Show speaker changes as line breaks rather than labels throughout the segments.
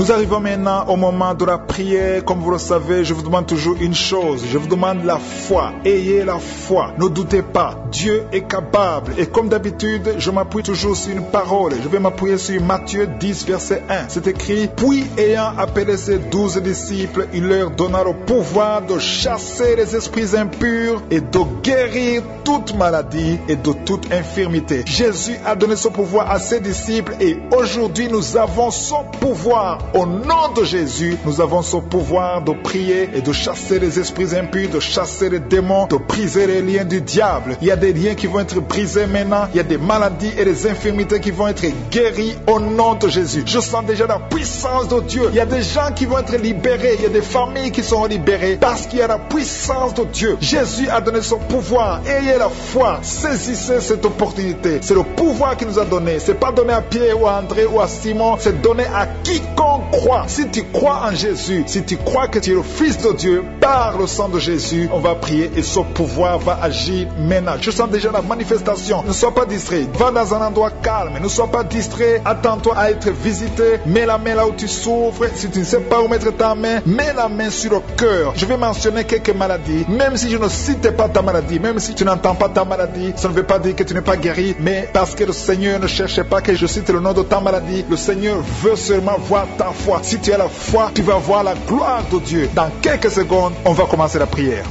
Nous arrivons maintenant au moment de la prière. Comme vous le savez, je vous demande toujours une chose. Je vous demande la foi. Ayez la foi. Ne doutez pas. Dieu est capable. Et comme d'habitude, je m'appuie toujours sur une parole. Je vais m'appuyer sur Matthieu 10, verset 1. C'est écrit: puis ayant appelé ses 12 disciples, il leur donna le pouvoir de chasser les esprits impurs et de guérir toute maladie et de toute infirmité. Jésus a donné ce pouvoir à ses disciples et aujourd'hui nous avons son pouvoir. Au nom de Jésus, nous avons ce pouvoir de prier et de chasser les esprits impurs, de chasser les démons, de briser les liens du diable. Il y a des liens qui vont être brisés maintenant. Il y a des maladies et des infirmités qui vont être guéries au nom de Jésus. Je sens déjà la puissance de Dieu. Il y a des gens qui vont être libérés. Il y a des familles qui sont libérées parce qu'il y a la puissance de Dieu. Jésus a donné son pouvoir. Ayez la foi. Saisissez cette opportunité. C'est le pouvoir qu'il nous a donné. C'est pas donné à Pierre ou à André ou à Simon. C'est donné à quiconque croit. Si tu crois en Jésus, si tu crois que tu es le Fils de Dieu, par le sang de Jésus, on va prier et ce pouvoir va agir maintenant. Je sens déjà la manifestation. Ne sois pas distrait. Va dans un endroit calme. Ne sois pas distrait. Attends-toi à être visité. Mets la main là où tu souffres. Si tu ne sais pas où mettre ta main, mets la main sur le cœur. Je vais mentionner quelques maladies. Même si je ne cite pas ta maladie, même si tu n'entends pas ta maladie, ça ne veut pas dire que tu n'es pas guéri, mais parce que le Seigneur ne cherchait pas que je cite le nom de ta maladie. Le Seigneur veut seulement voir ta foi. Si tu as la foi, tu vas voir la gloire de Dieu. Dans quelques secondes, on va commencer la prière.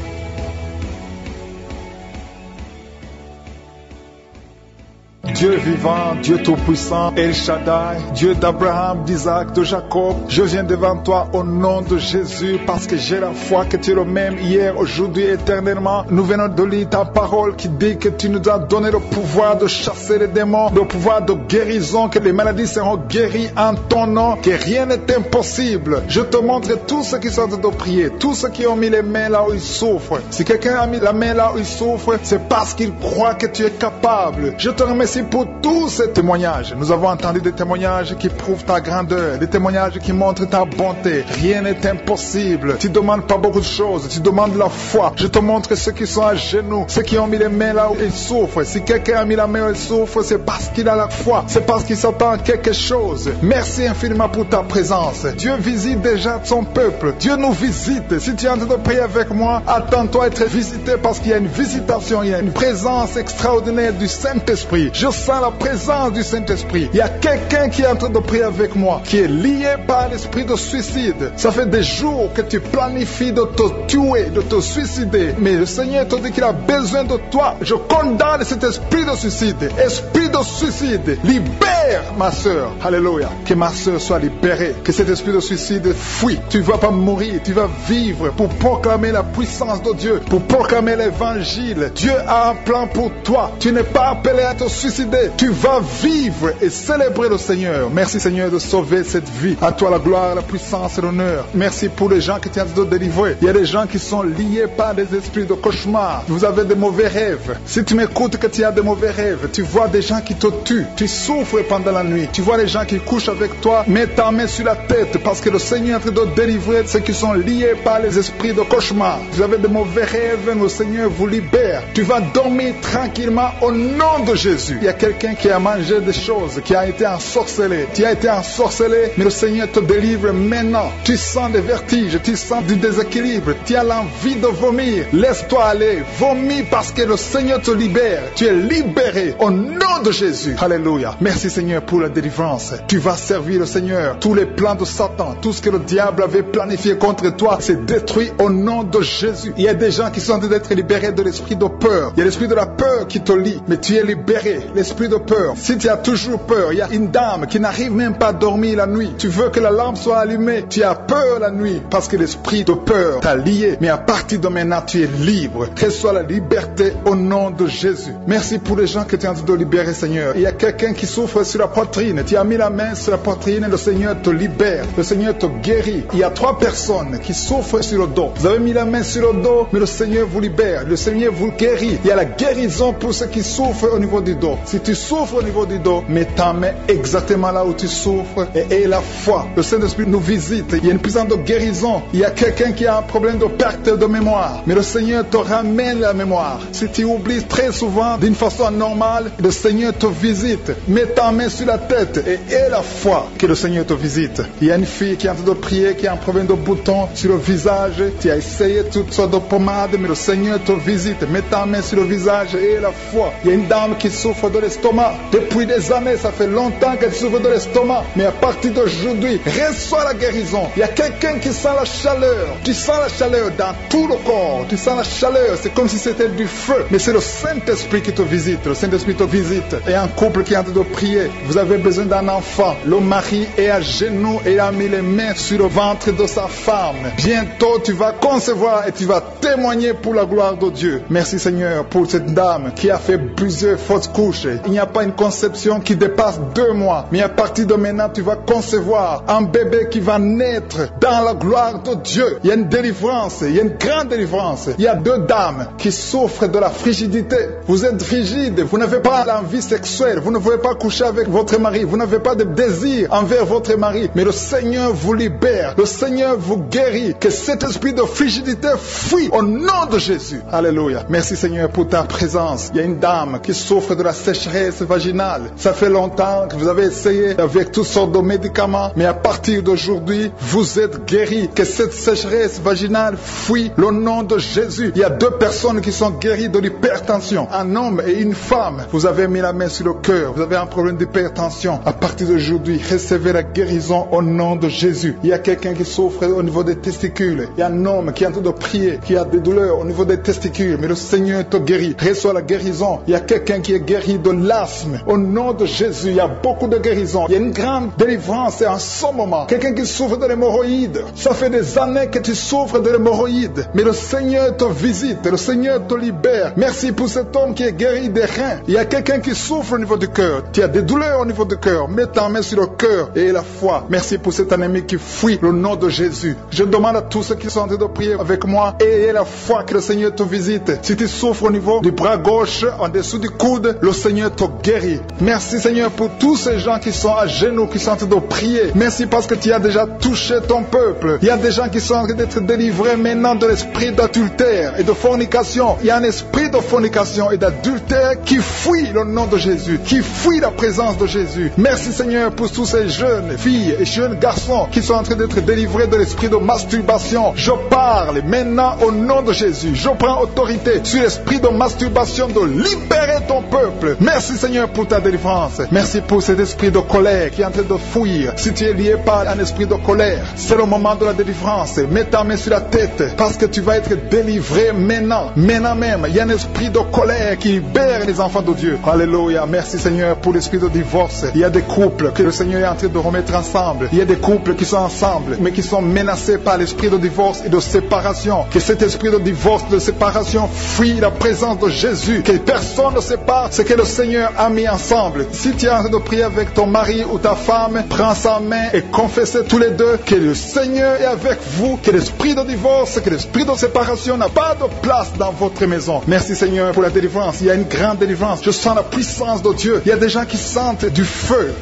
Dieu vivant, Dieu tout-puissant, El Shaddai, Dieu d'Abraham, d'Isaac, de Jacob, je viens devant toi au nom de Jésus parce que j'ai la foi que tu es le même hier, aujourd'hui, éternellement. Nous venons de lire ta parole qui dit que tu nous as donné le pouvoir de chasser les démons, le pouvoir de guérison, que les maladies seront guéries en ton nom, que rien n'est impossible. Je te montre tous ceux qui sont de prier, tous ceux qui ont mis les mains là où ils souffrent. Si quelqu'un a mis la main là où il souffre, c'est parce qu'il croit que tu es capable. Je te remercie pour tous ces témoignages. Nous avons entendu des témoignages qui prouvent ta grandeur, des témoignages qui montrent ta bonté. Rien n'est impossible. Tu ne demandes pas beaucoup de choses, tu demandes la foi. Je te montre ceux qui sont à genoux, ceux qui ont mis les mains là où ils souffrent. Si quelqu'un a mis la main où il souffre, c'est parce qu'il a la foi, c'est parce qu'il s'attend à quelque chose. Merci infiniment pour ta présence. Dieu visite déjà son peuple. Dieu nous visite. Si tu es en train de prier avec moi, attends-toi à être visité parce qu'il y a une visitation, il y a une présence extraordinaire du Saint-Esprit. Je sens la présence du Saint-Esprit. Il y a quelqu'un qui est en train de prier avec moi, qui est lié par l'esprit de suicide. Ça fait des jours que tu planifies de te tuer, de te suicider. Mais le Seigneur te dit qu'il a besoin de toi. Je condamne cet esprit de suicide. Esprit de suicide, libère ma soeur. Alléluia. Que ma soeur soit libérée. Que cet esprit de suicide fuit. Tu ne vas pas mourir, tu vas vivre pour proclamer la puissance de Dieu, pour proclamer l'évangile. Dieu a un plan pour toi. Tu n'es pas appelé à te suicider. Tu vas vivre et célébrer le Seigneur. Merci Seigneur de sauver cette vie. À toi la gloire, la puissance et l'honneur. Merci pour les gens que tu as de délivrer. Il y a des gens qui sont liés par des esprits de cauchemar. Vous avez des mauvais rêves. Si tu m'écoutes que tu as des mauvais rêves, tu vois des gens qui te tuent. Tu souffres pendant la nuit. Tu vois les gens qui couchent avec toi. Mets ta main sur la tête parce que le Seigneur est en train de délivrer ceux qui sont liés par les esprits de cauchemar. Vous avez des mauvais rêves, le Seigneur vous libère. Tu vas dormir tranquillement au nom de Jésus. Il y a quelqu'un qui a mangé des choses, qui a été ensorcelé. Tu as été ensorcelé, mais le Seigneur te délivre maintenant. Tu sens des vertiges, tu sens du déséquilibre, tu as l'envie de vomir. Laisse-toi aller, vomis parce que le Seigneur te libère. Tu es libéré au nom de Jésus. Alléluia. Merci Seigneur pour la délivrance. Tu vas servir le Seigneur. Tous les plans de Satan, tout ce que le diable avait planifié contre toi, c'est détruit au nom de Jésus. Il y a des gens qui sont en train d'être libérés de l'esprit de peur. Il y a l'esprit de la peur qui te lie, mais tu es libéré. L'esprit de peur. Si tu as toujours peur, il y a une dame qui n'arrive même pas à dormir la nuit. Tu veux que la lampe soit allumée. Tu as peur la nuit parce que l'esprit de peur t'a lié. Mais à partir de maintenant, tu es libre. Reçois la liberté au nom de Jésus. Merci pour les gens que tu es en train de libérer, Seigneur. Il y a quelqu'un qui souffre sur la poitrine. Tu as mis la main sur la poitrine et le Seigneur te libère. Le Seigneur te guérit. Il y a 3 personnes qui souffrent sur le dos. Vous avez mis la main sur le dos, mais le Seigneur vous libère. Le Seigneur vous guérit. Il y a la guérison guérison pour ceux qui souffrent au niveau du dos. Si tu souffres au niveau du dos, mets ta main exactement là où tu souffres et aie la foi. Le Saint-Esprit nous visite. Il y a une puissance de guérison. Il y a quelqu'un qui a un problème de perte de mémoire. Mais le Seigneur te ramène la mémoire. Si tu oublies très souvent d'une façon anormale, le Seigneur te visite. Mets ta main sur la tête et aie la foi que le Seigneur te visite. Il y a une fille qui est en train de prier, qui a un problème de bouton sur le visage. Tu as essayé toutes sortes de pommades, mais le Seigneur te visite. Mets ta main sur le visage et aie la foi. Il y a une dame qui souffre de l'estomac. Depuis des années, ça fait longtemps qu'elle souffre de l'estomac. Mais à partir d'aujourd'hui, reçois la guérison. Il y a quelqu'un qui sent la chaleur. Tu sens la chaleur dans tout le corps. Tu sens la chaleur. C'est comme si c'était du feu. Mais c'est le Saint-Esprit qui te visite. Le Saint-Esprit te visite. Et un couple qui est en train de prier. Vous avez besoin d'un enfant. Le mari est à genoux et a mis les mains sur le ventre de sa femme. Bientôt, tu vas concevoir et tu vas témoigner pour la gloire de Dieu. Merci Seigneur pour cette dame qui a fait plusieurs fausses couches. Il n'y a pas une conception qui dépasse 2 mois. Mais à partir de maintenant, tu vas concevoir un bébé qui va naître dans la gloire de Dieu. Il y a une délivrance. Il y a une grande délivrance. Il y a 2 dames qui souffrent de la frigidité. Vous êtes frigide. Vous n'avez pas l'envie sexuelle. Vous ne pouvez pas coucher avec votre mari. Vous n'avez pas de désir envers votre mari. Mais le Seigneur vous libère. Le Seigneur vous guérit. Que cet esprit de frigidité fuit au nom de Jésus. Alléluia. Merci Seigneur pour ta présence. Il y a une dame qui souffre de la sécheresse vaginale. Ça fait longtemps que vous avez essayé avec toutes sortes de médicaments. Mais à partir d'aujourd'hui, vous êtes guéris. Que cette sécheresse vaginale fuit le nom de Jésus. Il y a 2 personnes qui sont guéries de l'hypertension. Un homme et une femme. Vous avez mis la main sur le cœur. Vous avez un problème d'hypertension. À partir d'aujourd'hui, recevez la guérison au nom de Jésus. Il y a quelqu'un qui souffre au niveau des testicules. Il y a un homme qui est en train de prier, qui a des douleurs au niveau des testicules. Mais le Seigneur te guérit. Reçois la guérison. Il y a quelqu'un qui est guéri de l'asthme. Au nom de Jésus, il y a beaucoup de guérisons. Il y a une grande délivrance en ce moment. Quelqu'un qui souffre de l'hémorroïde. Ça fait des années que tu souffres de l'hémorroïde. Mais le Seigneur te visite. Le Seigneur te libère. Merci pour cet homme qui est guéri des reins. Il y a quelqu'un qui souffre au niveau du cœur. Tu as des douleurs au niveau du cœur. Mets ta main sur le cœur et la foi. Merci pour cet ennemi qui fuit le nom de Jésus. Je demande à tous ceux qui sont en train de prier avec moi, ayez la foi que le Seigneur te visite. Si tu souffres au niveau du bras gauche, en dessous du coude, le Seigneur te guérit. Merci Seigneur pour tous ces gens qui sont à genoux, qui sont en train de prier. Merci parce que tu as déjà touché ton peuple. Il y a des gens qui sont en train d'être délivrés maintenant de l'esprit d'adultère et de fornication. Il y a un esprit de fornication et d'adultère qui fuit le nom de Jésus, qui fuit la présence de Jésus. Merci Seigneur pour tous ces jeunes filles et jeunes garçons qui sont en train d'être délivrés de l'esprit de masturbation. Je parle maintenant au nom de Jésus. Je prends autorité sur l'esprit de masturbation de libérer ton peuple. Merci Seigneur pour ta délivrance. Merci pour cet esprit de colère qui est en train de fuir. Si tu es lié par un esprit de colère, c'est le moment de la délivrance. Mets ta main sur la tête parce que tu vas être délivré maintenant. Maintenant même, il y a un esprit de colère qui libère les enfants de Dieu. Alléluia. Merci Seigneur pour l'esprit de divorce. Il y a des couples que le Seigneur est en train de remettre ensemble. Il y a des couples qui sont ensemble mais qui sont menacés par l'esprit de divorce et de séparation. Que cet esprit de divorce, de séparation fuit la présence de Jésus. Que personne ne sépare ce que le Seigneur a mis ensemble. Si tu es en train de prier avec ton mari ou ta femme, prends sa main et confessez tous les deux que le Seigneur est avec vous. Que l'esprit de divorce, que l'esprit de séparation n'a pas de place dans votre maison. Merci Seigneur pour la délivrance. Il y a une grande délivrance. Je sens la puissance de Dieu. Il y a des gens qui sentent du feu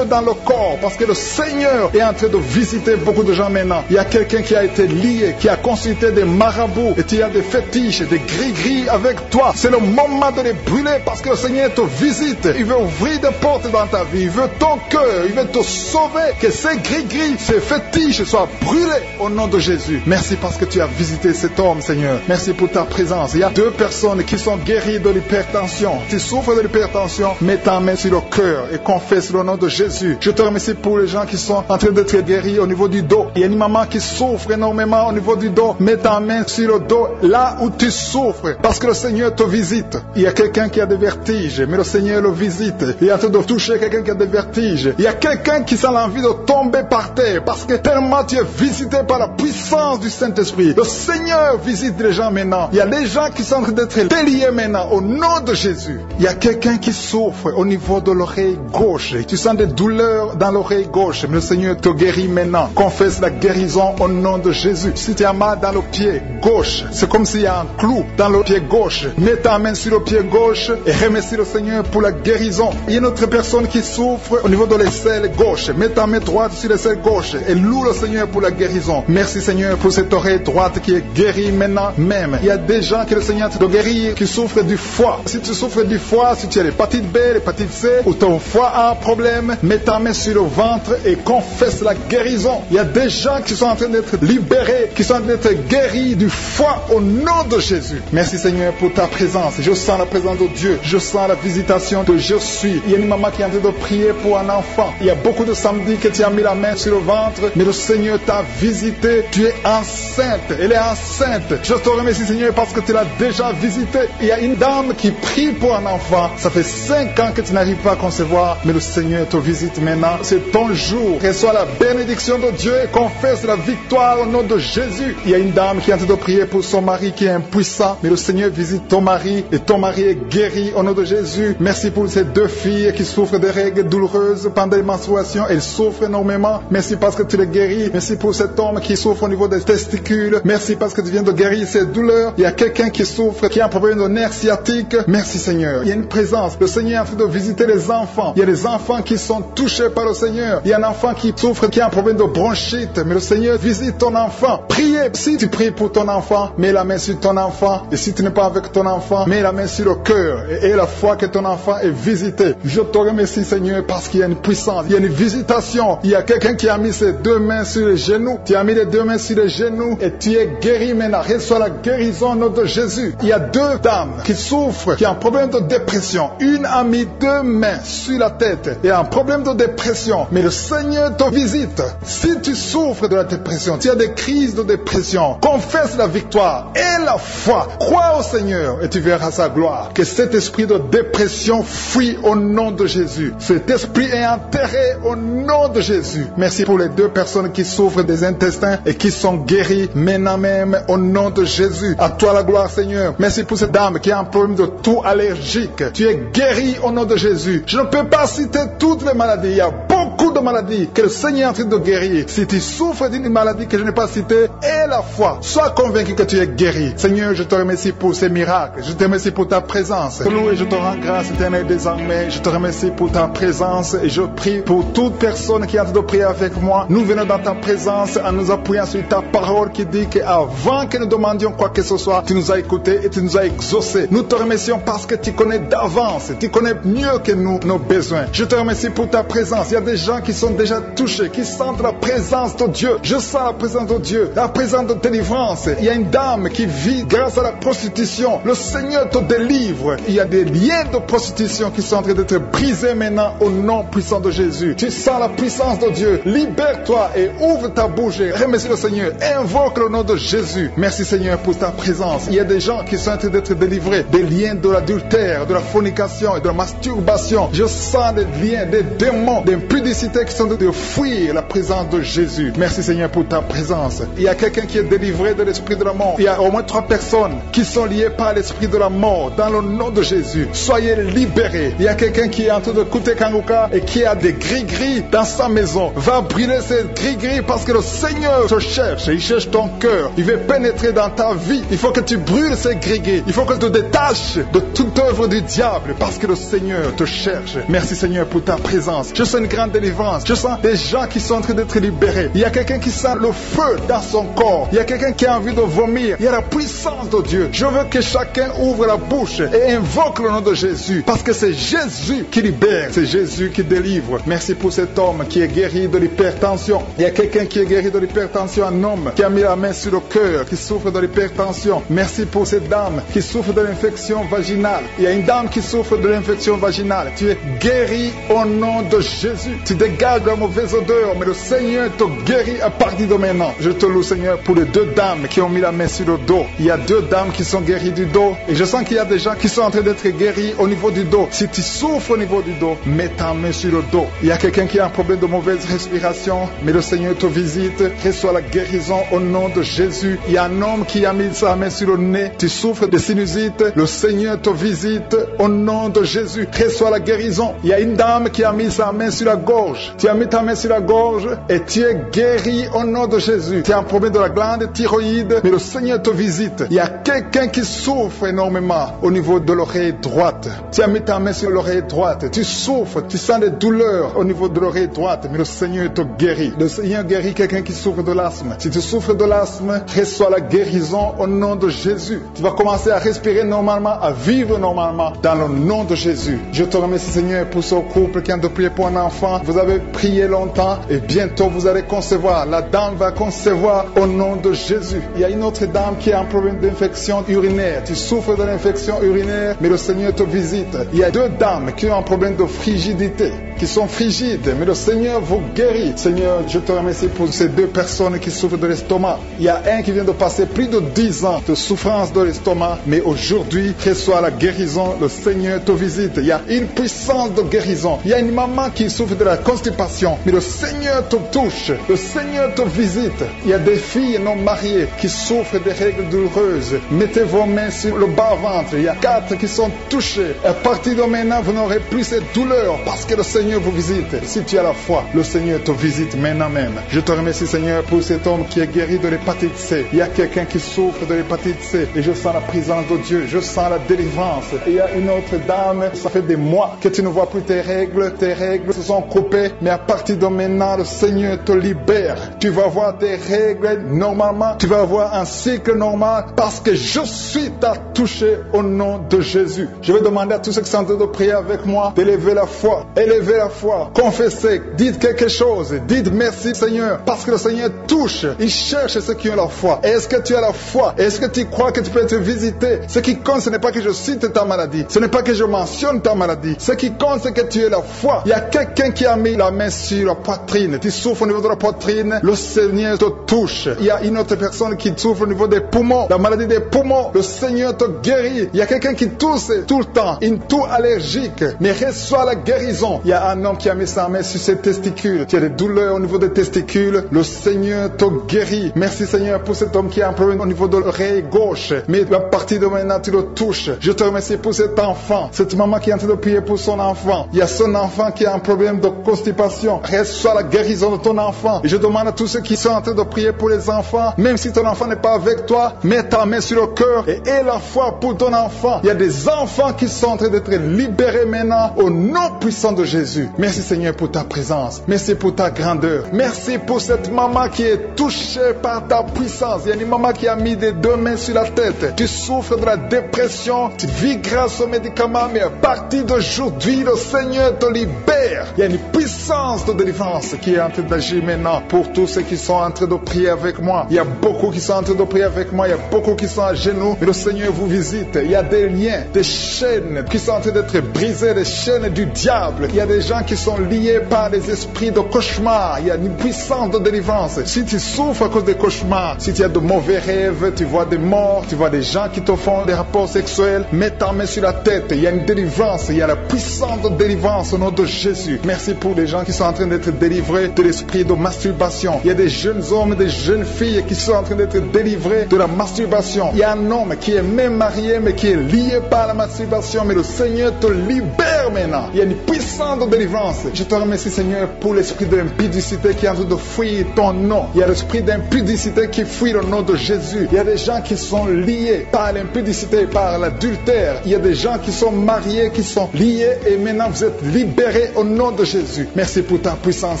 dans le corps parce que le Seigneur est en train de visiter beaucoup de gens maintenant. Il y a quelqu'un qui a été lié, qui a consulté des marabouts et tu as des fétiches, des gris-gris avec toi. C'est le moment de les brûler parce que le Seigneur te visite. Il veut ouvrir des portes dans ta vie. Il veut ton cœur. Il veut te sauver. Que ces gris-gris, ces fétiches soient brûlés au nom de Jésus. Merci parce que tu as visité cet homme, Seigneur. Merci pour ta présence. Il y a 2 personnes qui sont guéries de l'hypertension. Tu souffres de l'hypertension, mets ta main sur le cœur et confesse le nom de Jésus. Je te remercie pour les gens qui sont en train d'être guéris au niveau du dos. Il y a une maman qui souffre énormément au niveau du dos. Mets ta main sur le dos là où tu souffres parce que le Seigneur te visite. Il y a quelqu'un qui a des vertiges, mais le Seigneur le visite. Il est en train de toucher quelqu'un qui a des vertiges. Il y a quelqu'un qui sent l'envie de tomber par terre parce que tellement tu es visité par la puissance du Saint-Esprit. Le Seigneur visite les gens maintenant. Il y a des gens qui sont en train d'être déliés maintenant au nom de Jésus. Il y a quelqu'un qui souffre au niveau de l'oreille gauche. Tu sens des douleurs dans l'oreille gauche, mais le Seigneur te guérit maintenant. Confesse la guérison au nom de Jésus. Si tu as mal dans le pied gauche, c'est comme s'il y a un clou dans le pied gauche. Mets ta ta main sur le pied gauche et remercie le Seigneur pour la guérison. Il y a une autre personne qui souffre au niveau de l'aisselle gauche. Mets ta main droite sur l'aisselle gauche et loue le Seigneur pour la guérison. Merci Seigneur pour cette oreille droite qui est guérie maintenant même. Il y a des gens que le Seigneur te guérit qui souffrent du foie. Si tu souffres du foie, si tu as l'hépatite B, l'hépatite C ou ton foie a un problème, mets ta main sur le ventre et confesse la guérison. Il y a des gens qui sont en train d'être libérés, qui sont en train d'être guéris du foie au nom de Jésus. Merci Seigneur pour ta présence. Je sens la présence de Dieu. Je sens la visitation que je suis. Il y a une maman qui est en train de prier pour un enfant. Il y a beaucoup de samedis que tu as mis la main sur le ventre, mais le Seigneur t'a visité. Tu es enceinte. Elle est enceinte. Je te remercie Seigneur parce que tu l'as déjà visité. Il y a une dame qui prie pour un enfant. Ça fait 5 ans que tu n'arrives pas à concevoir, mais le Seigneur te visite maintenant. C'est ton jour. Reçois la bénédiction de Dieu et confesse la victoire au nom de Jésus. Il y a une dame qui est en train de prier pour son mari qui est impuissant, mais le Seigneur visite ton mari et ton mari est guéri au nom de Jésus. Merci pour ces 2 filles qui souffrent de règles douloureuses pendant les menstruations. Elles souffrent énormément. Merci parce que tu les guéris. Merci pour cet homme qui souffre au niveau des testicules. Merci parce que tu viens de guérir ces douleurs. Il y a quelqu'un qui souffre, qui a un problème de nerf sciatique. Merci Seigneur. Il y a une présence. Le Seigneur est en train de visiter les enfants. Il y a des enfants qui sont touchés par le Seigneur. Il y a un enfant qui souffre, qui a un problème de bronchite. Mais le Seigneur visite ton enfant. Priez. Si tu pries pour ton enfant, mets la main sur ton enfant. Et si tu n'es pas avec ton enfant, mets la main sur le cœur et aie la foi que ton enfant est visité. Je te remercie Seigneur parce qu'il y a une puissance, il y a une visitation. Il y a quelqu'un qui a mis ses 2 mains sur les genoux. Tu as mis les 2 mains sur les genoux et tu es guéri maintenant. Reçois la guérison au nom de Jésus. Il y a 2 dames qui souffrent, qui ont un problème de dépression. Une a mis 2 mains sur la tête et a un problème de dépression. Mais le Seigneur te visite. Si tu souffres de la dépression, tu as des crises de dépression, confesse la victoire et la foi. Crois au Seigneur et tu verras sa gloire. Que cet esprit de dépression fuit au nom de Jésus. Cet esprit est enterré au nom de Jésus. Merci pour les 2 personnes qui souffrent des intestins et qui sont guéries maintenant même au nom de Jésus. À toi la gloire Seigneur. Merci pour cette dame qui a un problème de toux allergique. Tu es guéri au nom de Jésus. Je ne peux pas citer toutes les maladies. Il y a beaucoup de maladies que le Seigneur est en train de guérir. Si tu souffres d'une maladie que je n'ai pas citée, aie la foi. Sois convaincu que tu es guéri. Seigneur, je te remercie pour ces miracles. Je te remercie pour ta présence. Et je te rends grâce éternelle désormais. Je te remercie pour ta présence et je prie pour toute personne qui est en train de prier avec moi. Nous venons dans ta présence en nous appuyant sur ta parole qui dit qu'avant que nous demandions quoi que ce soit, tu nous as écoutés et tu nous as exaucés. Nous te remercions parce que tu connais d'avance. Tu connais mieux que nous nos besoins. Je te remercie pour ta présence. Il y a des gens qui sont déjà touchés, qui sentent la présence de Dieu. Je sens la présence de Dieu, la présence de délivrance. Il y a une dame qui vit grâce à la prostitution. Le Seigneur te délivre. Il y a des liens de prostitution qui sont en train d'être brisés maintenant au nom puissant de Jésus. Tu sens la puissance de Dieu. Libère-toi et ouvre ta bouche et remercie le Seigneur. Invoque le nom de Jésus. Merci Seigneur pour ta présence. Il y a des gens qui sont en train d'être délivrés des liens de l'adultère, de la fornication et de la masturbation. Je sens des liens, des démons, d'impudicité qui sont en train de fuir la présence de Jésus. Merci Seigneur pour ta présence. Il y a quelqu'un qui est délivré de l'esprit de la mort. Il y a au moins 3 personnes qui sont liées par l'esprit de la mort. Dans le nom de Jésus, soyez libérés. Il y a quelqu'un qui est en train de écouter Kanguka et qui a des gris-gris dans sa maison. Va brûler ces gris-gris parce que le Seigneur te cherche. Il cherche ton cœur. Il veut pénétrer dans ta vie. Il faut que tu brûles ces gris-gris. Il faut que tu te détaches de toute œuvre du diable parce que le Seigneur te cherche. Merci Seigneur pour ta présence. Je sens une grande délivrance. Je sens des gens qui sont en train d'être libérés. Il y a quelqu'un qui sent le feu dans son corps. Il y a quelqu'un qui a envie de vomir. Il y a la puissance de Dieu. Je veux que chacun ouvre la bouche et invoque le nom de Jésus parce que c'est Jésus qui libère. C'est Jésus qui délivre. Merci pour cet homme qui est guéri de l'hypertension. Il y a quelqu'un qui est guéri de l'hypertension, un homme qui a mis la main sur le cœur, qui souffre de l'hypertension. Merci pour cette dame qui souffre de l'infection vaginale. Il y a une dame qui souffre de l'infection vaginale. Tu es guéri au nom de Jésus. Tu dégages la mauvaise odeur, mais le Seigneur te guérit à partir de maintenant. Je te loue Seigneur pour les 2 dames qui ont mis la main sur le dos. Il y a 2 dames qui sont guéries du dos et je sens qu'il y a des gens qui sont en train d'être guéris au niveau du dos. Si tu souffres au niveau du dos, mets ta main sur le dos. Il y a quelqu'un qui a un problème de mauvaise respiration, mais le Seigneur te visite. Reçois la guérison au nom de Jésus. Il y a un homme qui a mis sa main sur le nez. Tu souffres de sinusite. Le Seigneur te visite au nom de Jésus. Reçois la guérison. Il y a une dame qui a mis sa main sur la gorge. gorge. Tu as mis ta main sur la gorge et tu es guéri au nom de Jésus. Tu as un problème de la glande thyroïde, mais le Seigneur te visite. Il y a quelqu'un qui souffre énormément au niveau de l'oreille droite. Tu as mis ta main sur l'oreille droite. Tu souffres, tu sens des douleurs au niveau de l'oreille droite, mais le Seigneur te guérit. Le Seigneur guérit quelqu'un qui souffre de l'asthme. Si tu souffres de l'asthme, reçois la guérison au nom de Jésus. Tu vas commencer à respirer normalement, à vivre normalement dans le nom de Jésus. Je te remercie, Seigneur, pour ce couple qui a de prier pour un enfant. Vous avez prié longtemps et bientôt vous allez concevoir. La dame va concevoir au nom de Jésus. Il y a une autre dame qui a un problème d'infection urinaire. Tu souffres de l'infection urinaire, mais le Seigneur te visite. Il y a deux dames qui ont un problème de frigidité, qui sont frigides, mais le Seigneur vous guérit. Seigneur, je te remercie pour ces deux personnes qui souffrent de l'estomac. Il y a un qui vient de passer plus de 10 ans de souffrance de l'estomac, mais aujourd'hui, reçoit la guérison. Le Seigneur te visite. Il y a une puissance de guérison. Il y a une maman qui souffre de la constipation, mais le Seigneur te touche. Le Seigneur te visite. Il y a des filles non mariées qui souffrent des règles douloureuses. Mettez vos mains sur le bas-ventre. Il y a 4 qui sont touchés. À partir de maintenant, vous n'aurez plus cette douleur parce que le Seigneur vous visite. Si tu as la foi, le Seigneur te visite maintenant même. Je te remercie, Seigneur, pour cet homme qui est guéri de l'hépatite C. Il y a quelqu'un qui souffre de l'hépatite C et je sens la présence de Dieu. Je sens la délivrance. Et il y a une autre dame, ça fait des mois que tu ne vois plus tes règles. Tes règles se sont coupées, mais à partir de maintenant, le Seigneur te libère. Tu vas voir tes règles normalement. Tu vas avoir un cycle normal parce que je suis ta touché au nom de Jésus. Je vais demander à tous ceux qui sont en train de prier avec moi d'élever la foi. Élevez la foi. Confessez. Dites quelque chose. Dites merci, Seigneur, parce que le Seigneur touche. Il cherche ceux qui ont la foi. Est-ce que tu as la foi? Est-ce que tu crois que tu peux être visité? Ce qui compte, ce n'est pas que je cite ta maladie. Ce n'est pas que je mentionne ta maladie. Ce qui compte, c'est que tu aies la foi. Il y a quelqu'un qui a mis la main sur la poitrine. Tu souffres au niveau de la poitrine. Le Seigneur te touche. Il y a une autre personne qui souffre au niveau des poumons. La maladie des poumons. Le Seigneur te guérit. Il y a quelqu'un qui tousse tout le temps. Une toux allergique. Mais reçoit la guérison. Il y a un homme qui a mis sa main sur ses testicules. Tu as des douleurs au niveau des testicules. Le Seigneur te guérit. Merci, Seigneur, pour cet homme qui a un problème au niveau de l'oreille gauche. Mais à partir de maintenant, tu le touches. Je te remercie pour cet enfant. Cette maman qui est en train de prier pour son enfant. Il y a son enfant qui a un problème de constipation. Reçois la guérison de ton enfant. Et je demande à tous ceux qui sont en train de prier pour les enfants, même si ton enfant n'est pas avec toi, mets ta main sur le cœur et aie la foi pour ton enfant. Il y a des enfants qui sont en train d'être libérés maintenant au nom puissant de Jésus. Merci, Seigneur, pour ta présence. Merci pour ta grandeur. Merci pour cette maman qui est touchée par ta puissance. Il y a une maman qui a mis des deux mains sur la tête. Tu souffres de la dépression. Tu vis grâce aux médicaments, mais à partir d'aujourd'hui, le Seigneur te libère. Il y a une puissance de délivrance qui est en train d'agir maintenant pour tous ceux qui sont en train de prier avec moi. Il y a beaucoup qui sont en train de prier avec moi. Il y a beaucoup qui sont à genoux. Mais le Seigneur vous visite. Il y a des liens, des chaînes qui sont en train d'être brisées, des chaînes du diable. Il y a des gens qui sont liés par des esprits de cauchemar. Il y a une puissance de délivrance. Si tu souffres à cause des cauchemars, si tu as de mauvais rêves, tu vois des morts, tu vois des gens qui te font des rapports sexuels, mets ta main sur la tête. Il y a une délivrance. Il y a la puissance de délivrance au nom de Jésus. Merci pour les gens qui sont en train d'être délivrés de l'esprit de masturbation. Il y a des jeunes hommes, des jeunes filles qui sont en train d'être délivrés de la masturbation. Il y a un homme qui est même marié mais qui est lié par la masturbation, mais le Seigneur te libère maintenant. Il y a une puissance de délivrance. Je te remercie, Seigneur, pour l'esprit d'impudicité qui est en train de fuir ton nom. Il y a l'esprit d'impudicité qui fuit le nom de Jésus. Il y a des gens qui sont liés par l'impudicité, par l'adultère. Il y a des gens qui sont mariés, qui sont liés et maintenant vous êtes libérés au nom de Jésus. Merci pour ta puissance,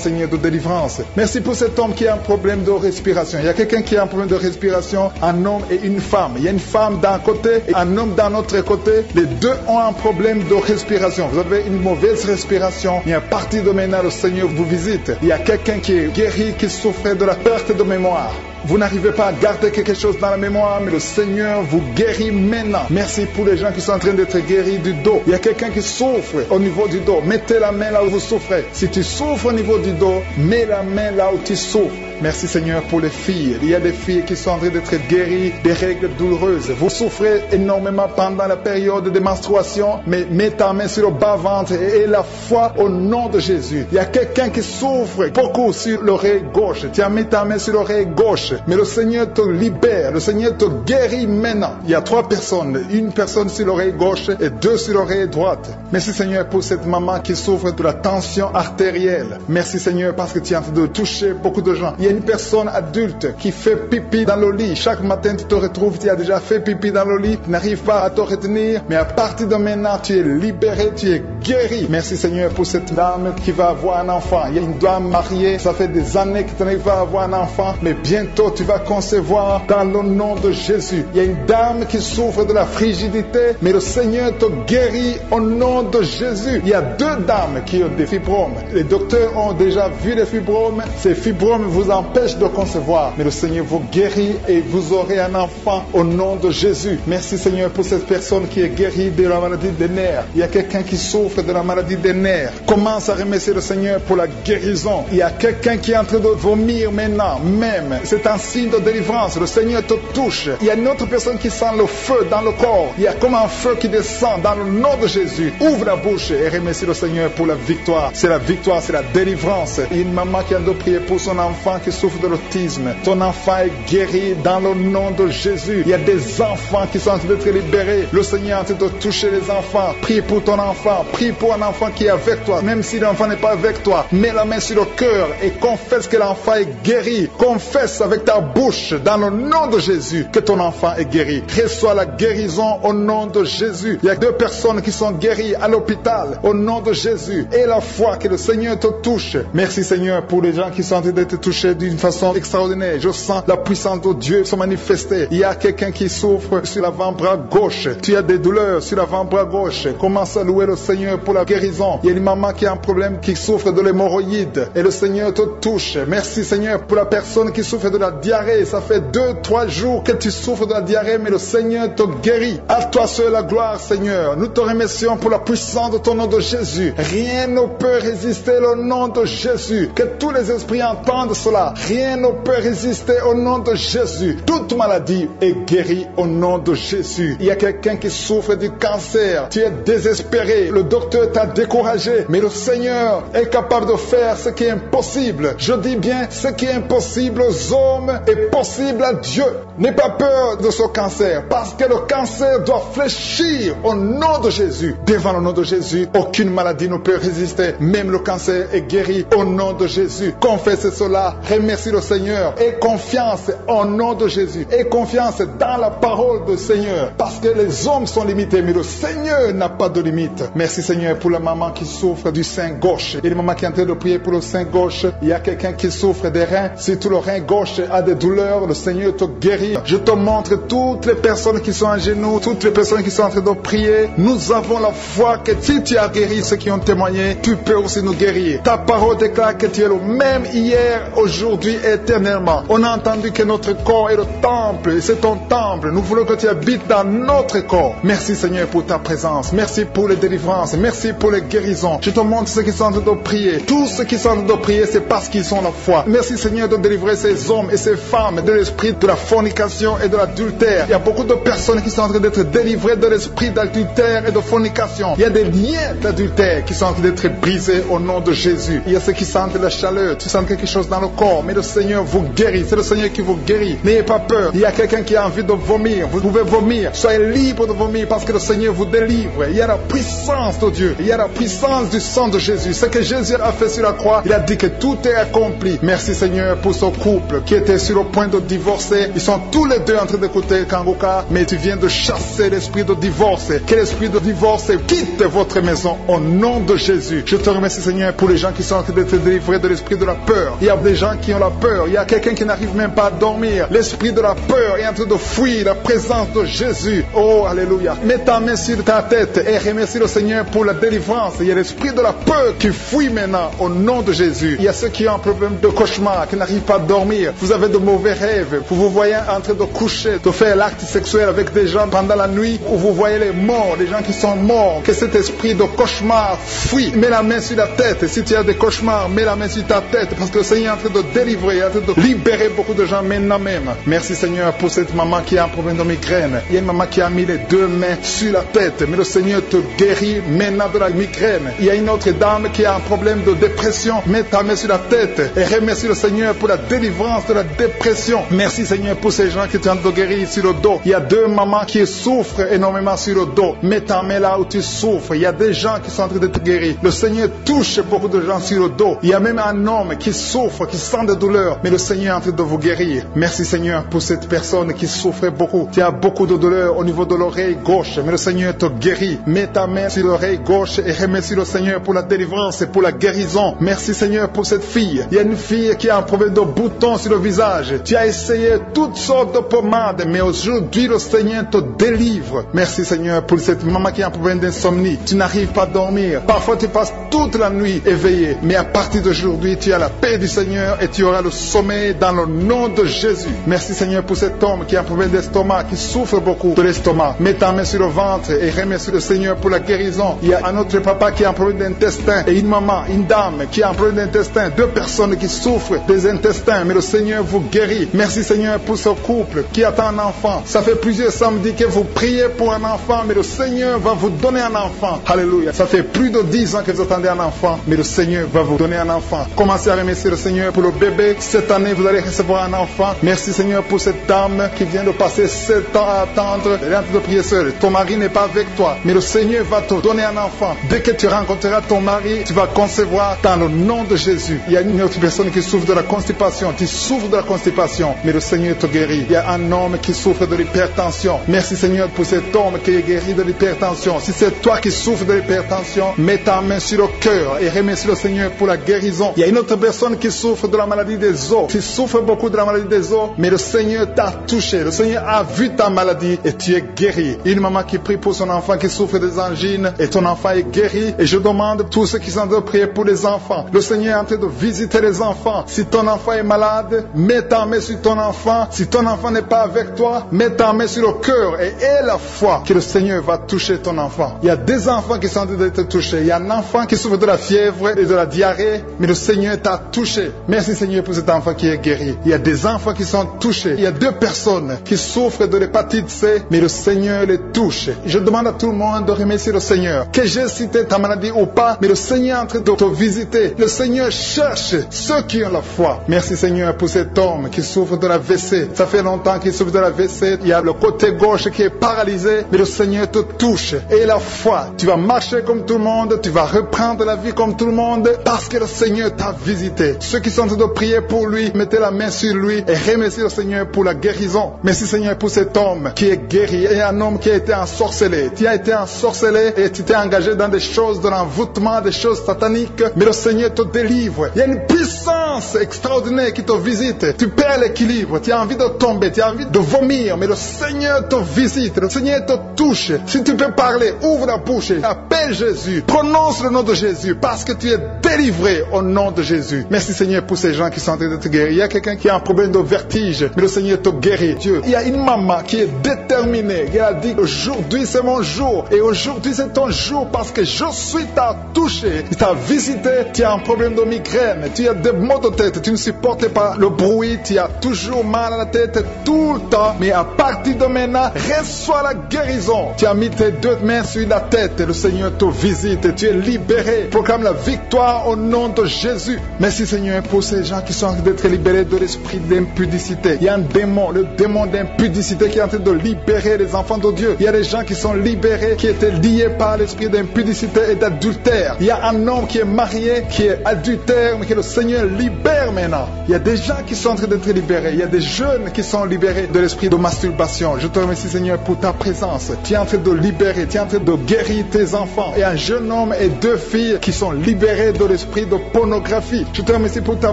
Seigneur, de délivrance. Merci pour cet homme qui a un problème de respiration. Il y a quelqu'un qui a un problème de respiration, un homme et une femme. Il y a une femme d'un côté et un homme d'un autre côté. Les deux ont un problème de respiration. Vous avez une mauvaise respiration. Et à partir de maintenant, le Seigneur vous visite. Il y a quelqu'un qui est guéri, qui souffrait de la perte de mémoire. Vous n'arrivez pas à garder quelque chose dans la mémoire, mais le Seigneur vous guérit maintenant. Merci pour les gens qui sont en train d'être guéris du dos. Il y a quelqu'un qui souffre au niveau du dos. Mettez la main là où vous souffrez. Si tu souffres au niveau du dos, mets la main là où tu souffres. Merci Seigneur pour les filles. Il y a des filles qui sont en train d'être guéries des règles douloureuses. Vous souffrez énormément pendant la période de menstruation, mais mets ta main sur le bas-ventre et la foi au nom de Jésus. Il y a quelqu'un qui souffre beaucoup sur l'oreille gauche. Tu as mis ta main sur l'oreille gauche, mais le Seigneur te libère, le Seigneur te guérit maintenant. Il y a 3 personnes, une personne sur l'oreille gauche et 2 sur l'oreille droite. Merci Seigneur pour cette maman qui souffre de la tension artérielle. Merci Seigneur parce que tu es en train de toucher beaucoup de gens. Il y a une personne adulte qui fait pipi dans le lit. Chaque matin tu te retrouves, tu as déjà fait pipi dans le lit, tu n'arrives pas à te retenir, mais à partir de maintenant tu es libéré, tu es guéri. Merci Seigneur pour cette dame qui va avoir un enfant. Il y a une dame mariée, ça fait des années que tu n'arrives pas à avoir un enfant, mais bientôt tu vas concevoir dans le nom de Jésus. Il y a une dame qui souffre de la frigidité, mais le Seigneur te guérit au nom de Jésus. Il y a 2 dames qui ont des fibromes. Les docteurs ont déjà vu les fibromes. Ces fibromes vous empêchent de concevoir, mais le Seigneur vous guérit et vous aurez un enfant au nom de Jésus. Merci Seigneur pour cette personne qui est guérie de la maladie des nerfs. Il y a quelqu'un qui souffre de la maladie des nerfs. Commence à remercier le Seigneur pour la guérison. Il y a quelqu'un qui est en train de vomir maintenant, même. C'est un signe de délivrance. Le Seigneur te touche. Il y a une autre personne qui sent le feu dans le corps. Il y a comme un feu qui descend dans le nom de Jésus. Ouvre la bouche et remercie le Seigneur pour la victoire. C'est la victoire, c'est la délivrance. Il y a une maman qui a de prier pour son enfant qui souffre de l'autisme. Ton enfant est guéri dans le nom de Jésus. Il y a des enfants qui sont en train d'être libérés. Le Seigneur est en train de toucher les enfants. Prie pour ton enfant. Prie pour un enfant qui est avec toi. Même si l'enfant n'est pas avec toi, mets la main sur le cœur et confesse que l'enfant est guéri. Confesse avec ta bouche dans le nom de Jésus que ton enfant est guéri. Reçois la guérison au nom de Jésus. Il y a 2 personnes qui sont guéries à l'hôpital au nom de Jésus. Et la foi que le Seigneur te touche. Merci Seigneur pour les gens qui sont en train d'être touchés d'une façon extraordinaire. Je sens la puissance de Dieu se manifester. Il y a quelqu'un qui souffre sur l'avant-bras gauche. Tu as des douleurs sur l'avant-bras gauche. Commence à louer le Seigneur pour la guérison. Il y a une maman qui a un problème, qui souffre de l'hémorroïde. Et le Seigneur te touche. Merci Seigneur pour la personne qui souffre de la diarrhée. Ça fait 2-3 jours que tu souffres de la diarrhée, mais le Seigneur te guérit. À toi seul la gloire Seigneur. Nous te remercions pour la puissance de ton nom de Jésus. Rien ne peut résister au nom de Jésus. Que tous les esprits entendent cela. Rien ne peut résister au nom de Jésus. Toute maladie est guérie au nom de Jésus. Il y a quelqu'un qui souffre du cancer. Tu es désespéré. Le docteur t'a découragé. Mais le Seigneur est capable de faire ce qui est impossible. Je dis bien, ce qui est impossible aux hommes est possible à Dieu. N'aie pas peur de ce cancer, parce que le cancer doit fléchir au nom de Jésus. Devant le nom de Jésus, aucune maladie ne peut résister. Même le cancer est guéri au nom de Jésus. Confesse cela, remercie le Seigneur. Aie confiance au nom de Jésus. Aie confiance dans la parole du Seigneur, parce que les hommes sont limités, mais le Seigneur n'a pas de limite. Merci Seigneur pour la maman qui souffre du sein gauche. Il y a une maman qui est en train de prier pour le sein gauche. Il y a quelqu'un qui souffre des reins. Si tout le rein gauche a des douleurs, le Seigneur te guérit. Je te montre toutes les personnes qui sont à genoux, toutes les personnes qui sont en train de prier. Nous avons la foi que si tu as guéri ceux qui ont témoigné, tu peux aussi nous guérir. Ta parole déclare que tu es le même hier, aujourd'hui et éternellement. On a entendu que notre corps est le temple, et c'est ton temple. Nous voulons que tu habites dans notre corps. Merci Seigneur pour ta présence. Merci pour les délivrances. Merci pour les guérisons. Je te montre ceux qui sont en train de prier. Tous ceux qui sont en train de prier, c'est parce qu'ils ont la foi. Merci Seigneur de délivrer ces hommes et ces femmes de l'esprit de la fornication et de l'adultère. Il y a beaucoup de personnes qui sont en train d'être délivrées de l'esprit d'adultère et de fornication. Il y a des liens d'adultère qui sont en train d'être brisés au nom de Jésus. Il y a ceux qui sentent la chaleur, tu sens quelque chose dans le corps, mais le Seigneur vous guérit. C'est le Seigneur qui vous guérit. N'ayez pas peur. Il y a quelqu'un qui a envie de vomir. Vous pouvez vomir. Soyez libre de vomir parce que le Seigneur vous délivre. Il y a la puissance de Dieu. Il y a la puissance du sang de Jésus. Ce que Jésus a fait sur la croix, il a dit que tout est accompli. Merci Seigneur pour ce couple qui était sur le point de divorcer. Ils sont tous les deux en train d'écouter Kangoka, mais tu viens de chasser l'esprit de divorce. Que l'esprit de divorce quitte votre maison au nom de Jésus. Je te remercie Seigneur pour les gens qui sont en train d'être délivrés de l'esprit de la peur. Il y a des gens qui ont la peur. Il y a quelqu'un qui n'arrive même pas à dormir. L'esprit de la peur est en train de fuir la présence de Jésus. Oh, alléluia. Mets ta main sur ta tête et remercie le Seigneur pour la délivrance. Il y a l'esprit de la peur qui fuit maintenant au nom de Jésus. Il y a ceux qui ont un problème de cauchemar, qui n'arrivent pas à dormir. Vous avez de mauvais rêves. Vous vous voyez en train de coucher, de faire l'acte sexuel avec des gens pendant la nuit, où vous voyez les morts, les gens qui sont morts. Que cet esprit de cauchemar fuit. Mets la main sur la tête. Si tu as des cauchemars, mets la main sur ta tête, parce que le Seigneur est en train de délivrer, en train de libérer beaucoup de gens maintenant même. Merci Seigneur pour cette maman qui a un problème de migraine. Il y a une maman qui a mis les deux mains sur la tête, mais le Seigneur te guérit maintenant de la migraine. Il y a une autre dame qui a un problème de dépression. Mets ta main sur la tête et remercie le Seigneur pour la délivrance de la dépression. Merci Seigneur pour ces gens qui sont en train de guérir sur le dos. Il y a deux mamans qui souffrent énormément sur le dos. Mets ta main là où tu souffres. Il y a des gens qui sont en train de te guérir. Le Seigneur touche beaucoup de gens sur le dos. Il y a même un homme qui souffre, qui sent des douleurs, mais le Seigneur est en train de vous guérir. Merci Seigneur pour cette personne qui souffre beaucoup. Tu as beaucoup de douleurs au niveau de l'oreille gauche, mais le Seigneur te guérit. Mets ta main sur l'oreille gauche et remercie le Seigneur pour la délivrance et pour la guérison. Merci Seigneur pour cette fille. Il y a une fille qui a un problème de boutons sur le visage. Tu as essayé toutes sortes de pommades, mais aujourd'hui le Seigneur te délivre. Merci Seigneur pour cette maman qui a un problème d'insomnie. Tu n'arrives pas à dormir. Parfois tu passes toute la nuit éveillé, mais à partir d'aujourd'hui tu as la paix du Seigneur et tu auras le sommeil dans le nom de Jésus. Merci Seigneur pour cet homme qui a un problème d'estomac, qui souffre beaucoup de l'estomac. Mets ta main sur le ventre et remercie le Seigneur pour la guérison. Il y a un autre papa qui a un problème d'intestin et une maman, une dame qui a un problème d'intestin. Deux personnes qui souffrent des intestins, mais le Seigneur vous guérit. Merci Seigneur pour ce couple qui attend un enfant. Ça fait plusieurs samedis que vous priez pour un enfant, mais le Seigneur va vous donner un enfant. Alléluia. Ça fait plus de 10 ans que vous attendez un enfant, mais le Seigneur va vous donner un enfant. Commencez à remercier le Seigneur pour le bébé. Cette année, vous allez recevoir un enfant. Merci Seigneur pour cette dame qui vient de passer 7 ans à attendre. Elle est en train de prier seule. Ton mari n'est pas avec toi, mais le Seigneur va te donner un enfant. Dès que tu rencontreras ton mari, tu vas concevoir dans le nom de Jésus. Il y a une autre personne qui souffre de la constipation. Tu souffres de la constipation, mais le Seigneur te guérit. Il y a un homme qui souffre de l'hypertension. Merci Seigneur pour cet homme qui est guéri de l'hypertension. Si c'est toi qui souffres de l'hypertension, mets ta main sur le cœur et remercie le Seigneur pour la guérison. Il y a une autre personne qui souffre de la maladie des os. Tu souffres beaucoup de la maladie des os, mais le Seigneur t'a touché. Le Seigneur a vu ta maladie et tu es guéri. Une maman qui prie pour son enfant qui souffre des angines et ton enfant est guéri. Et je demande tous ceux qui sont en train de prier pour les enfants. Le Seigneur est en train de visiter les enfants. Si ton enfant est malade, mets ta main sur ton enfant. Si ton enfant n'est pas avec toi, mets ta main sur le cœur et aie la foi que le Seigneur va toucher ton enfant. Il y a des enfants qui sont en train d'être touchés. Il y a un enfant qui souffre de la fièvre et de la diarrhée, mais le Seigneur t'a touché. Merci Seigneur pour cet enfant qui est guéri. Il y a des enfants qui sont touchés. Il y a 2 personnes qui souffrent de l'hépatite C, mais le Seigneur les touche. Je demande à tout le monde de remercier le Seigneur. Que j'ai cité ta maladie ou pas, mais le Seigneur est en train de te visiter. Le Seigneur cherche ceux qui ont la foi. Merci Seigneur pour cet homme qui souffre de la WC. Ça fait longtemps qu'il souffre de la WC. Il y a le côté gauche qui est paralysé, mais le Seigneur te touche. Et la foi, tu vas marcher comme tout le monde, tu vas reprendre la vie comme tout le monde, parce que le Seigneur t'a visité. Ceux qui sont en train de prier pour lui, mettez la main sur lui et remerciez le Seigneur pour la guérison. Merci Seigneur pour cet homme qui est guéri et un homme qui a été ensorcelé. Tu as été ensorcelé et tu t'es engagé dans des choses de l'envoûtement, des choses sataniques, mais le Seigneur te délivre. Il y a une puissance extraordinaire qui te visite. Tu perds l'équilibre, tu as envie de tomber, tu as envie de vomir, mais le Seigneur te visite, le Seigneur te touche. Si tu peux parler, ouvre la bouche et appelle Jésus. Prononce le nom de Jésus parce que tu es délivré au nom de Jésus. Merci Seigneur pour ces gens qui sont en train de te guérir. Il y a quelqu'un qui a un problème de vertige, mais le Seigneur te guérit. Dieu. Il y a une maman qui est déterminée. Elle a dit aujourd'hui c'est mon jour et aujourd'hui c'est ton jour parce que je suis t'a touché, il t'a visité. Tu as un problème de migraine, tu as des maux de tête, tu ne supportes pas le bruit, tu as toujours mal à la tête tout le temps, mais à partir de maintenant reçois la guérison. Tu as mis tes 2 mains sur la tête et le Seigneur te visite et tu es libéré. Proclame la victoire au nom de Jésus. Merci Seigneur pour ces gens qui sont en train d'être libérés de l'esprit d'impudicité. Il y a un démon, le démon d'impudicité qui est en train de libérer les enfants de Dieu. Il y a des gens qui sont libérés, qui étaient liés par l'esprit d'impudicité et d'adultère. Il y a un homme qui est marié, qui est adultère, mais que le Seigneur libère maintenant. Il y a des gens qui sont en train d'être libérés. Il y a des jeunes qui sont libérés de l'esprit de masturbation. Je te remercie Seigneur pour ta présence. Tu es en train de libérer, tu es en train de guérir tes enfants. Et un jeune homme et 2 filles qui sont libérés de l'esprit de pornographie. Je te remercie pour ta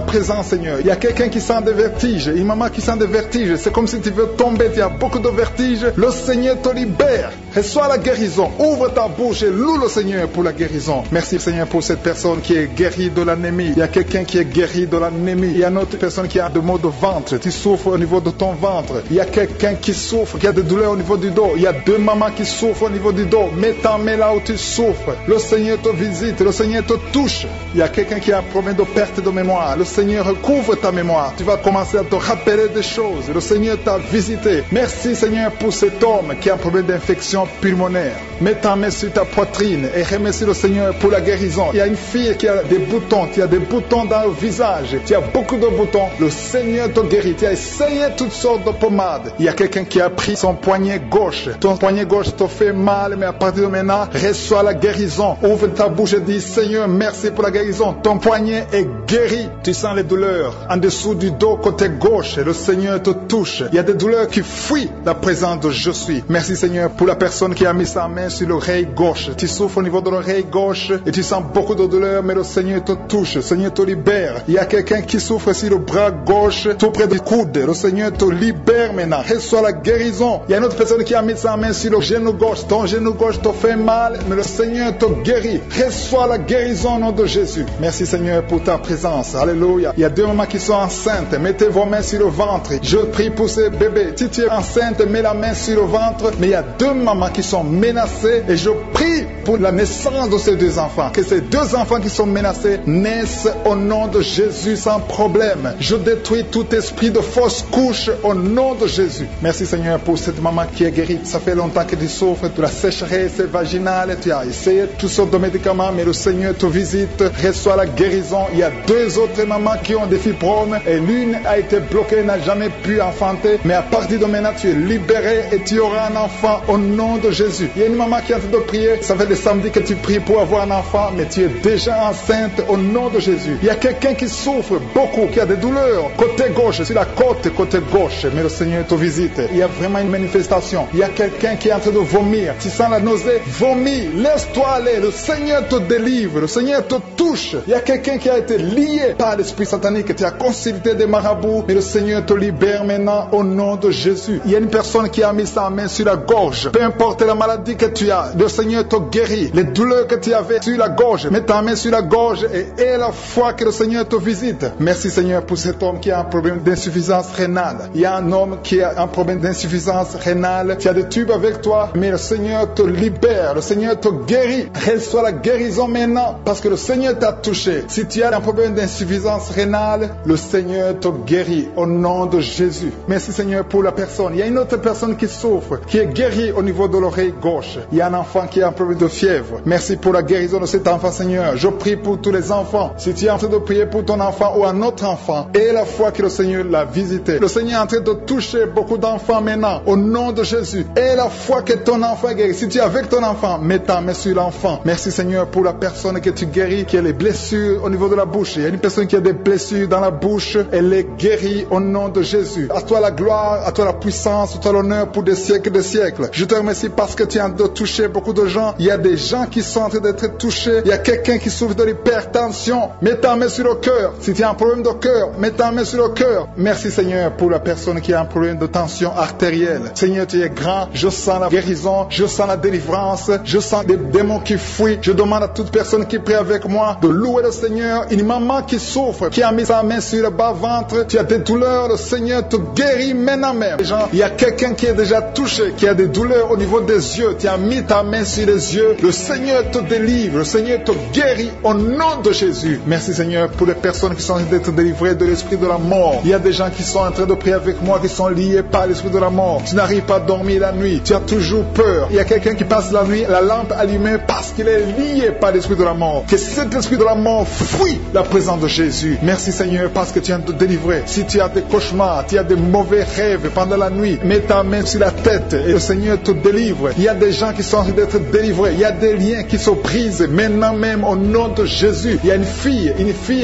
présence Seigneur. Il y a quelqu'un qui sent des vertiges, une maman qui sent des vertiges. C'est comme si tu veux tomber, tu as beaucoup de vertiges. Le Seigneur te libère. Reçois la guérison. Ouvre ta bouche et loue le Seigneur pour la guérison. Merci Seigneur pour cette personne qui est guérie de l'anémie. Il y a quelqu'un qui est guéri de l'anémie. Il y a une autre personne qui a des maux de ventre. Tu souffres au niveau de ton ventre. Il y a quelqu'un qui souffre, qui a des douleurs au niveau du dos. Il y a deux mamans qui souffrent au niveau du dos. Mets ta main là où tu souffres. Le Seigneur te visite. Le Seigneur te touche. Il y a quelqu'un qui a un problème de perte de mémoire. Le Seigneur recouvre ta mémoire. Tu vas commencer à te rappeler des choses. Le Seigneur t'a visité. Merci Seigneur pour cet homme qui a un problème d'infection pulmonaire. Mets ta main sur ta poitrine et remercie le Seigneur pour la guérison. Il y a une fille qui a des boutons. Tu as des boutons dans le visage. Tu as beaucoup de boutons. Le Seigneur te guérit. Tu as essayé toutes sortes de pommades. Il y a quelqu'un qui a pris son poignet gauche. Ton poignet gauche te fait mal, mais à partir de maintenant, reçois la guérison. Ouvre ta bouche et dis, Seigneur, merci pour la guérison. Ton poignet est guéri. Tu sens les douleurs en dessous du dos côté gauche. Le Seigneur te touche. Il y a des douleurs qui fuient la présence de Je suis. Merci Seigneur pour la personne qui a mis sa main sur l'oreille gauche. Tu souffres au niveau de l'oreille gauche et tu sens beaucoup de douleurs, mais le Seigneur te touche. Le Seigneur te libère. Il y a quelqu'un qui souffre sur le bras gauche, tout près du coude. Le Seigneur te libère maintenant. Reçois la guérison. Il y a une autre personne qui a mis sa main sur le genou gauche. Ton genou gauche te fait mal, mais le Seigneur te guérit. Reçois la guérison au nom de Jésus. Merci Seigneur pour ta présence. Alléluia. Il y a deux mamans qui sont enceintes. Mettez vos mains sur le ventre. Je prie pour ces bébés. Si tu es enceinte, mets la main sur le ventre. Mais il y a deux mamans qui sont menacées et je prie pour la naissance de ces deux enfants. Que ces deux enfants qui sont menacés naissent au nom de Jésus sans problème. Je détruis tout esprit de fausse couche au nom de Jésus. Merci Seigneur pour cette maman qui est guérie. Ça fait longtemps que tu souffres de la sécheresse vaginale. Tu as essayé toutes sortes de médicaments, mais le Seigneur te visite. Reçois la guérison. Il y a deux autres mamans qui ont des fibromes et l'une a été bloquée, n'a jamais pu enfanter. Mais à partir de maintenant, tu es libéré et tu auras un enfant au nom de Jésus. Il y a une maman qui est en train de prier. Ça fait des samedis que tu pries pour avoir un enfant, mais tu es déjà enceinte au nom de Jésus. Il y a quelqu'un qui souffre beaucoup, qui a des douleurs côté gauche, sur la côte côté gauche, mais le Seigneur te visite. Il y a vraiment une manifestation. Il y a quelqu'un qui est en train de vomir. Tu sens la nausée, vomis, laisse-toi aller. Le Seigneur te délivre, le Seigneur te touche. Il y a quelqu'un qui a été lié par l'esprit satanique. Tu as consulté des marabouts, mais le Seigneur te libère maintenant au nom de Jésus. Il y a une personne qui a mis sa main sur la gorge. Peu importe la maladie que tu as, le Seigneur te guérit. Les douleurs que tu avais sur la gorge, mets ta main sur la gorge et aie la foi que le Seigneur te visite. Merci Seigneur pour cet homme qui a un problème d'insuffisance rénale. Il y a un homme qui a un problème d'insuffisance rénale. Tu as des tubes avec toi, mais le Seigneur te libère. Le Seigneur te guérit. Reçois la guérison maintenant parce que le Seigneur t'a touché. Si tu as un problème d'insuffisance rénale, le Seigneur te guérit au nom de Jésus. Merci Seigneur pour la personne. Il y a une autre personne qui souffre, qui est guérie au niveau de l'oreille gauche. Il y a un enfant qui a un problème de fièvre. Merci pour la guérison de cet enfant Seigneur. Je prie pour tous les enfants. Si tu es en train de prier pour ton enfant ou un autre enfant, et la foi que le Seigneur l'a visité. Le Seigneur est en train de toucher beaucoup d'enfants maintenant au nom de Jésus. Et la foi que ton enfant est guéri. Si tu es avec ton enfant, mets ta main sur l'enfant. Merci Seigneur pour la personne que tu guéris, qui a les blessures au niveau de la bouche. Il y a une personne qui a des blessures dans la bouche. Elle est guérie au nom de Jésus. À toi la gloire, à toi la puissance, à toi l'honneur pour des siècles et des siècles. Je te remercie parce que tu es en train de toucher beaucoup de gens. Il y a des gens qui sont en train d'être touchés. Il y a quelqu'un qui souffre de l'hypertension. Mets ta main sur le cœur. Si tu as un problème de cœur, mets ta main sur le cœur. Merci Seigneur pour la personne qui a un problème de tension artérielle. Seigneur, tu es grand. Je sens la guérison. Je sens la délivrance. Je sens des démons qui fuient. Je demande à toute personne qui prie avec moi de louer le Seigneur. Une maman qui souffre, qui a mis sa main sur le bas-ventre. Tu as des douleurs. Le Seigneur te guérit maintenant même. Il y a quelqu'un qui est déjà touché, qui a des douleurs au niveau des yeux. Tu as mis ta main sur les yeux. Le Seigneur te délivre. Le Seigneur te guérit au nom de Jésus. Merci Seigneur pour les personnes qui sont en train d'être délivrées de l'esprit de la mort. Il y a des gens qui sont en train de prier avec moi, qui sont liés par l'esprit de la mort. Tu n'arrives pas à dormir la nuit. Tu as toujours peur. Il y a quelqu'un qui passe la nuit, la lampe allumée parce qu'il est lié par l'esprit de la mort. Que cet esprit de la mort fuit la présence de Jésus. Merci Seigneur parce que tu viens de te délivrer. Si tu as des cauchemars, tu as des mauvais rêves pendant la nuit, mets ta main sur la tête et le Seigneur te délivre. Il y a des gens qui sont en train d'être délivrés. Il y a des liens qui se brisent maintenant même au nom de Jésus. Il y a une fille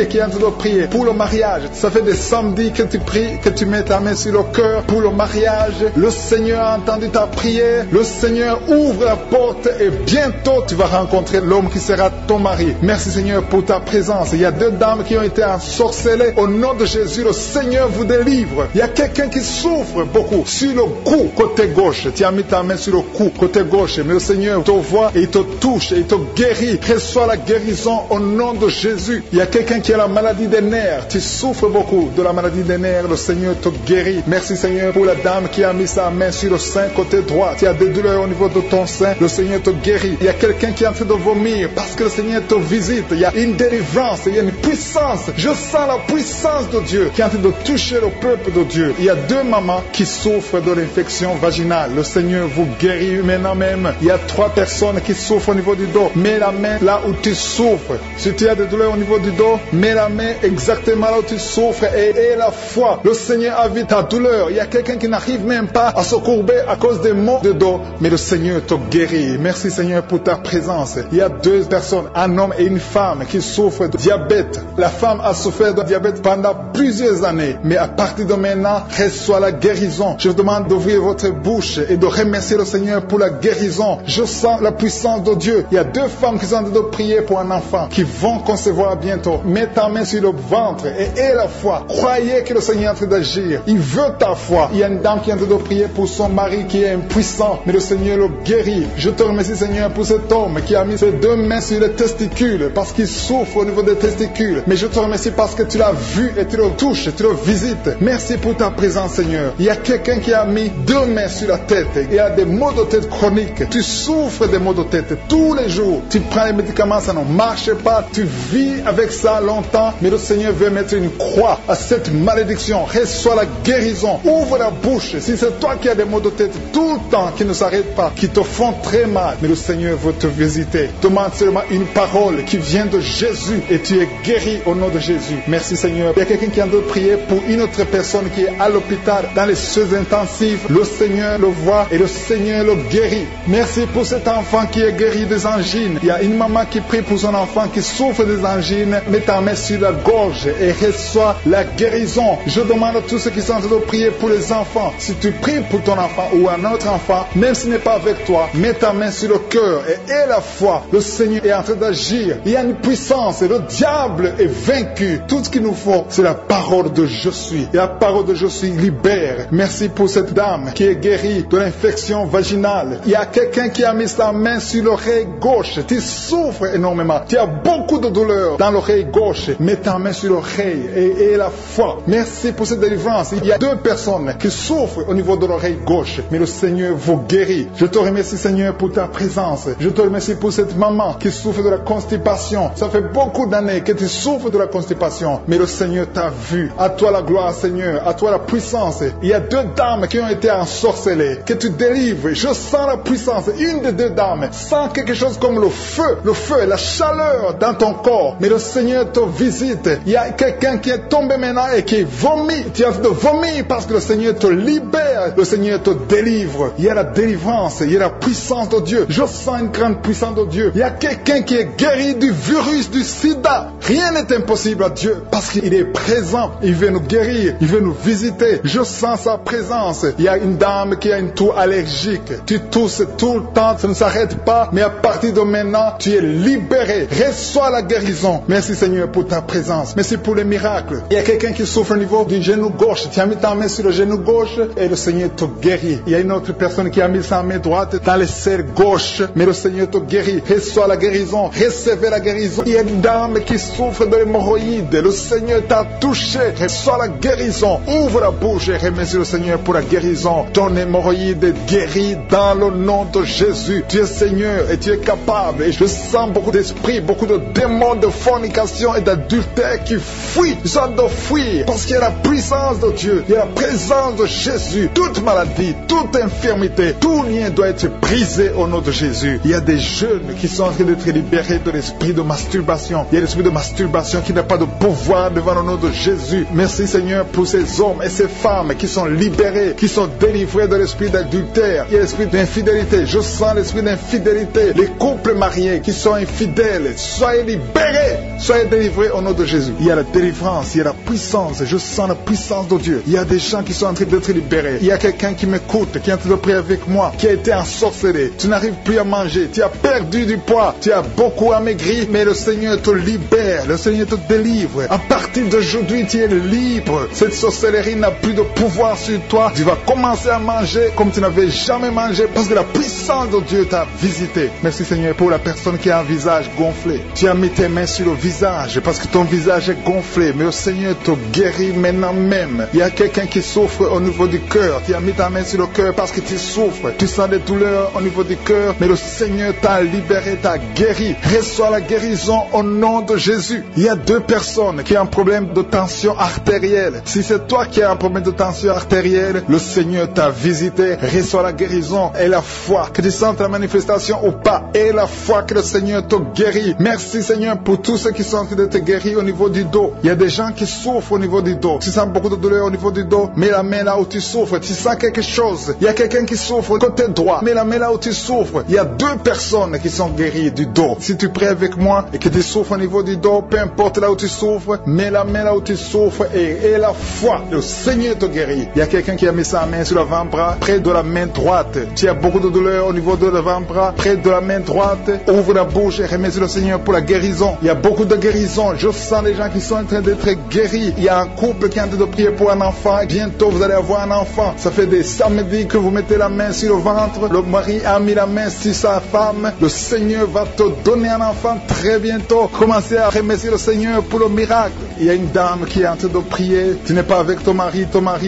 qui est en train de prier pour le mariage. Ça fait des samedis que tu pries, que tu mets ta main sur le cœur pour le mariage. Le Seigneur a entendu ta prière. Le Seigneur ouvre la porte et bientôt tu vas rencontrer l'homme qui sera ton mari. Merci Seigneur pour ta présence. Il y a deux dames qui ont été ensorcelées. Au nom de Jésus, le Seigneur vous délivre. Il y a quelqu'un qui souffre beaucoup sur le cou côté gauche. Tu as mis ta main sur le cou côté gauche. gauche. Mais le Seigneur te voit et il te touche et il te guérit. Reçois la guérison au nom de Jésus. Il y a quelqu'un qui a la maladie des nerfs. Tu souffres beaucoup de la maladie des nerfs. Le Seigneur te guérit. Merci Seigneur pour la dame qui a mis sa main sur le sein côté droit. Tu as des douleurs au niveau de ton sein. Le Seigneur te guérit. Il y a quelqu'un qui est en train de vomir parce que le Seigneur te visite. Il y a une délivrance. Il y a une puissance. Je sens la puissance de Dieu qui est en train de toucher le peuple de Dieu. Il y a 2 mamans qui souffrent de l'infection vaginale. Le Seigneur vous guérit maintenant même. Il y a 3 personnes qui souffrent au niveau du dos. Mets la main là où tu souffres. Si tu as des douleurs au niveau du dos, mets la main exactement là où tu souffres et aie la foi. Le Seigneur a vu ta douleur. Il y a quelqu'un qui n'arrive même pas à se courber à cause des maux de dos, mais le Seigneur te guérit. Merci Seigneur pour ta présence. Il y a 2 personnes, un homme et une femme qui souffrent de diabète. La femme a souffert de diabète pendant plusieurs années, mais à partir de maintenant, reçoit la guérison. Je vous demande d'ouvrir votre bouche et de remercier le Seigneur pour la guérison. Je sens la puissance de Dieu. Il y a 2 femmes qui sont en train de prier pour un enfant qui vont concevoir bientôt. Mets ta main sur le ventre et aie la foi. Croyez que le Seigneur est en train d'agir. Il veut ta foi. Il y a une dame qui est en train de prier pour son mari qui est impuissant, mais le Seigneur le guérit. Je te remercie Seigneur pour cet homme qui a mis ses 2 mains sur les testicules parce qu'il souffre au niveau des testicules. Mais je te remercie parce que tu l'as vu et tu le touches, tu le visites. Merci pour ta présence Seigneur. Il y a quelqu'un qui a mis 2 mains sur la tête. Il y a des maux de tête chroniques. Tu souffres des maux de tête tous les jours. Tu prends les médicaments, ça ne marche pas. Tu vis avec ça longtemps, mais le Seigneur veut mettre une croix à cette malédiction. Reçois la guérison. Ouvre la bouche. Si c'est toi qui as des maux de tête tout le temps qui ne s'arrêtent pas, qui te font très mal, mais le Seigneur veut te visiter. Demande seulement une parole qui vient de Jésus et tu es guéri au nom de Jésus. Merci Seigneur. Il y a quelqu'un qui a de prier pour une autre personne qui est à l'hôpital dans les soins intensifs. Le Seigneur le voit et le Seigneur le guérit. Merci pour cet enfant qui est guéri des angines. Il y a une maman qui prie pour son enfant qui souffre des angines. Mets ta main sur la gorge et reçois la guérison. Je demande à tous ceux qui sont en train de prier pour les enfants. Si tu pries pour ton enfant ou un autre enfant, même s'il n'est pas avec toi, mets ta main sur le cœur et aie la foi. Le Seigneur est en train d'agir. Il y a une puissance et le diable est vaincu. Tout ce qu'il nous faut, c'est la parole de je suis. Et la parole de je suis libère. Merci pour cette dame qui est guérie de l'infection vaginale. Il y a quelqu'un qui a mis sa main sur l'oreille gauche. Tu souffres énormément. Tu as beaucoup de douleur dans l'oreille gauche. Mets ta main sur l'oreille et aie la foi. Merci pour cette délivrance. Il y a 2 personnes qui souffrent au niveau de l'oreille gauche, mais le Seigneur vous guérit. Je te remercie Seigneur pour ta présence. Je te remercie pour cette maman qui souffre de la constipation. Ça fait beaucoup d'années que tu souffres de la constipation, mais le Seigneur t'a vu. À toi la gloire Seigneur, à toi la puissance. Il y a 2 dames qui ont été ensorcelées, que tu délivres. Je sens la puissance. Une des 2 dames sent quelque chose comme le feu, la chaleur dans ton corps, mais le Seigneur te visite. Il y a quelqu'un qui est tombé maintenant et qui vomit. Tu as de vomir parce que le Seigneur te libère, le Seigneur te délivre. Il y a la délivrance, il y a la puissance de Dieu. Je sens une grande puissance de Dieu. Il y a quelqu'un qui est guéri du virus du sida. Rien n'est impossible à Dieu parce qu'il est présent. Il veut nous guérir, il veut nous visiter. Je sens sa présence. Il y a une dame qui a une toux allergique. Tu tousses tout le temps, ça ne s'arrête pas, mais à partir de maintenant, tu es libéré. Reçois la guérison. Merci Seigneur pour ta présence. Merci pour les miracles. Il y a quelqu'un qui souffre au niveau du genou gauche. Tu as mis ta main sur le genou gauche et le Seigneur te guérit. Il y a une autre personne qui a mis sa main droite dans les serres gauche, mais le Seigneur te guérit. Reçois la guérison. Recevez la guérison. Il y a une dame qui souffre de l'hémorroïde. Le Seigneur t'a touché. Reçois la guérison. Ouvre la bouche et remercie le Seigneur pour la guérison. Ton hémorroïde est guéri dans le nom de Jésus. Tu es Seigneur et tu es capable. Et je sens beaucoup d'esprits, beaucoup de démons de fornication et d'adultère qui fuient. Ils sont de fuir parce qu'il y a la puissance de Dieu. Il y a la présence de Jésus. Toute maladie, toute infirmité, tout lien doit être brisé au nom de Jésus. Il y a des jeunes qui sont en train d'être libérés de l'esprit de masturbation. Il y a l'esprit de masturbation qui n'a pas de pouvoir devant le nom de Jésus. Merci Seigneur pour ces hommes et ces femmes qui sont libérés, qui sont délivrés de l'esprit d'adultère. Il y a l'esprit d'infidélité. Je sens l'esprit d'infidélité. Les couples mariés qui sont infidèles, soyez libérés, soyez délivrés au nom de Jésus. Il y a la délivrance, il y a la puissance. Je sens la puissance de Dieu. Il y a des gens qui sont en train d'être libérés. Il y a quelqu'un qui m'écoute, qui est en train de prier avec moi, qui a été ensorcelé. Tu n'arrives plus à manger, tu as perdu du poids, tu as beaucoup amaigri, mais le Seigneur te libère, le Seigneur te délivre. À partir d'aujourd'hui, tu es libre. Cette sorcellerie n'a plus de pouvoir sur toi. Tu vas commencer à manger comme tu n'avais jamais mangé parce que la puissance puissance de Dieu t'a visité. Merci Seigneur pour la personne qui a un visage gonflé. Tu as mis tes mains sur le visage parce que ton visage est gonflé. Mais le Seigneur te guérit maintenant même. Il y a quelqu'un qui souffre au niveau du cœur. Tu as mis ta main sur le cœur parce que tu souffres. Tu sens des douleurs au niveau du cœur. Mais le Seigneur t'a libéré, t'a guéri. Reçois la guérison au nom de Jésus. Il y a 2 personnes qui ont un problème de tension artérielle. Si c'est toi qui as un problème de tension artérielle, le Seigneur t'a visité. Reçois la guérison et la foi. Que tu sentes la manifestation ou pas. Et la foi que le Seigneur te guérit. Merci Seigneur pour tous ceux qui sont en train de te guérir au niveau du dos. Il y a des gens qui souffrent au niveau du dos. Tu sens beaucoup de douleur au niveau du dos. Mets la main là où tu souffres. Tu sens quelque chose. Il y a quelqu'un qui souffre côté droit. Mets la main là où tu souffres. Il y a 2 personnes qui sont guéries du dos. Si tu pries avec moi et que tu souffres au niveau du dos, peu importe là où tu souffres, mets la main là où tu souffres et la foi. Le Seigneur te guérit. Il y a quelqu'un qui a mis sa main sur l'avant-bras, près de la main droite. Tu as beaucoup de douleur au niveau de l'avant-bras, près de la main droite. Ouvre la bouche et remercie le Seigneur pour la guérison. Il y a beaucoup de guérison. Je sens les gens qui sont en train d'être guéris. Il y a un couple qui est en train de prier pour un enfant. Bientôt vous allez avoir un enfant. Ça fait des samedis que vous mettez la main sur le ventre. Le mari a mis la main sur sa femme. Le Seigneur va te donner un enfant très bientôt. Commencez à remercier le Seigneur pour le miracle. Il y a une dame qui est en train de prier. Tu n'es pas avec ton mari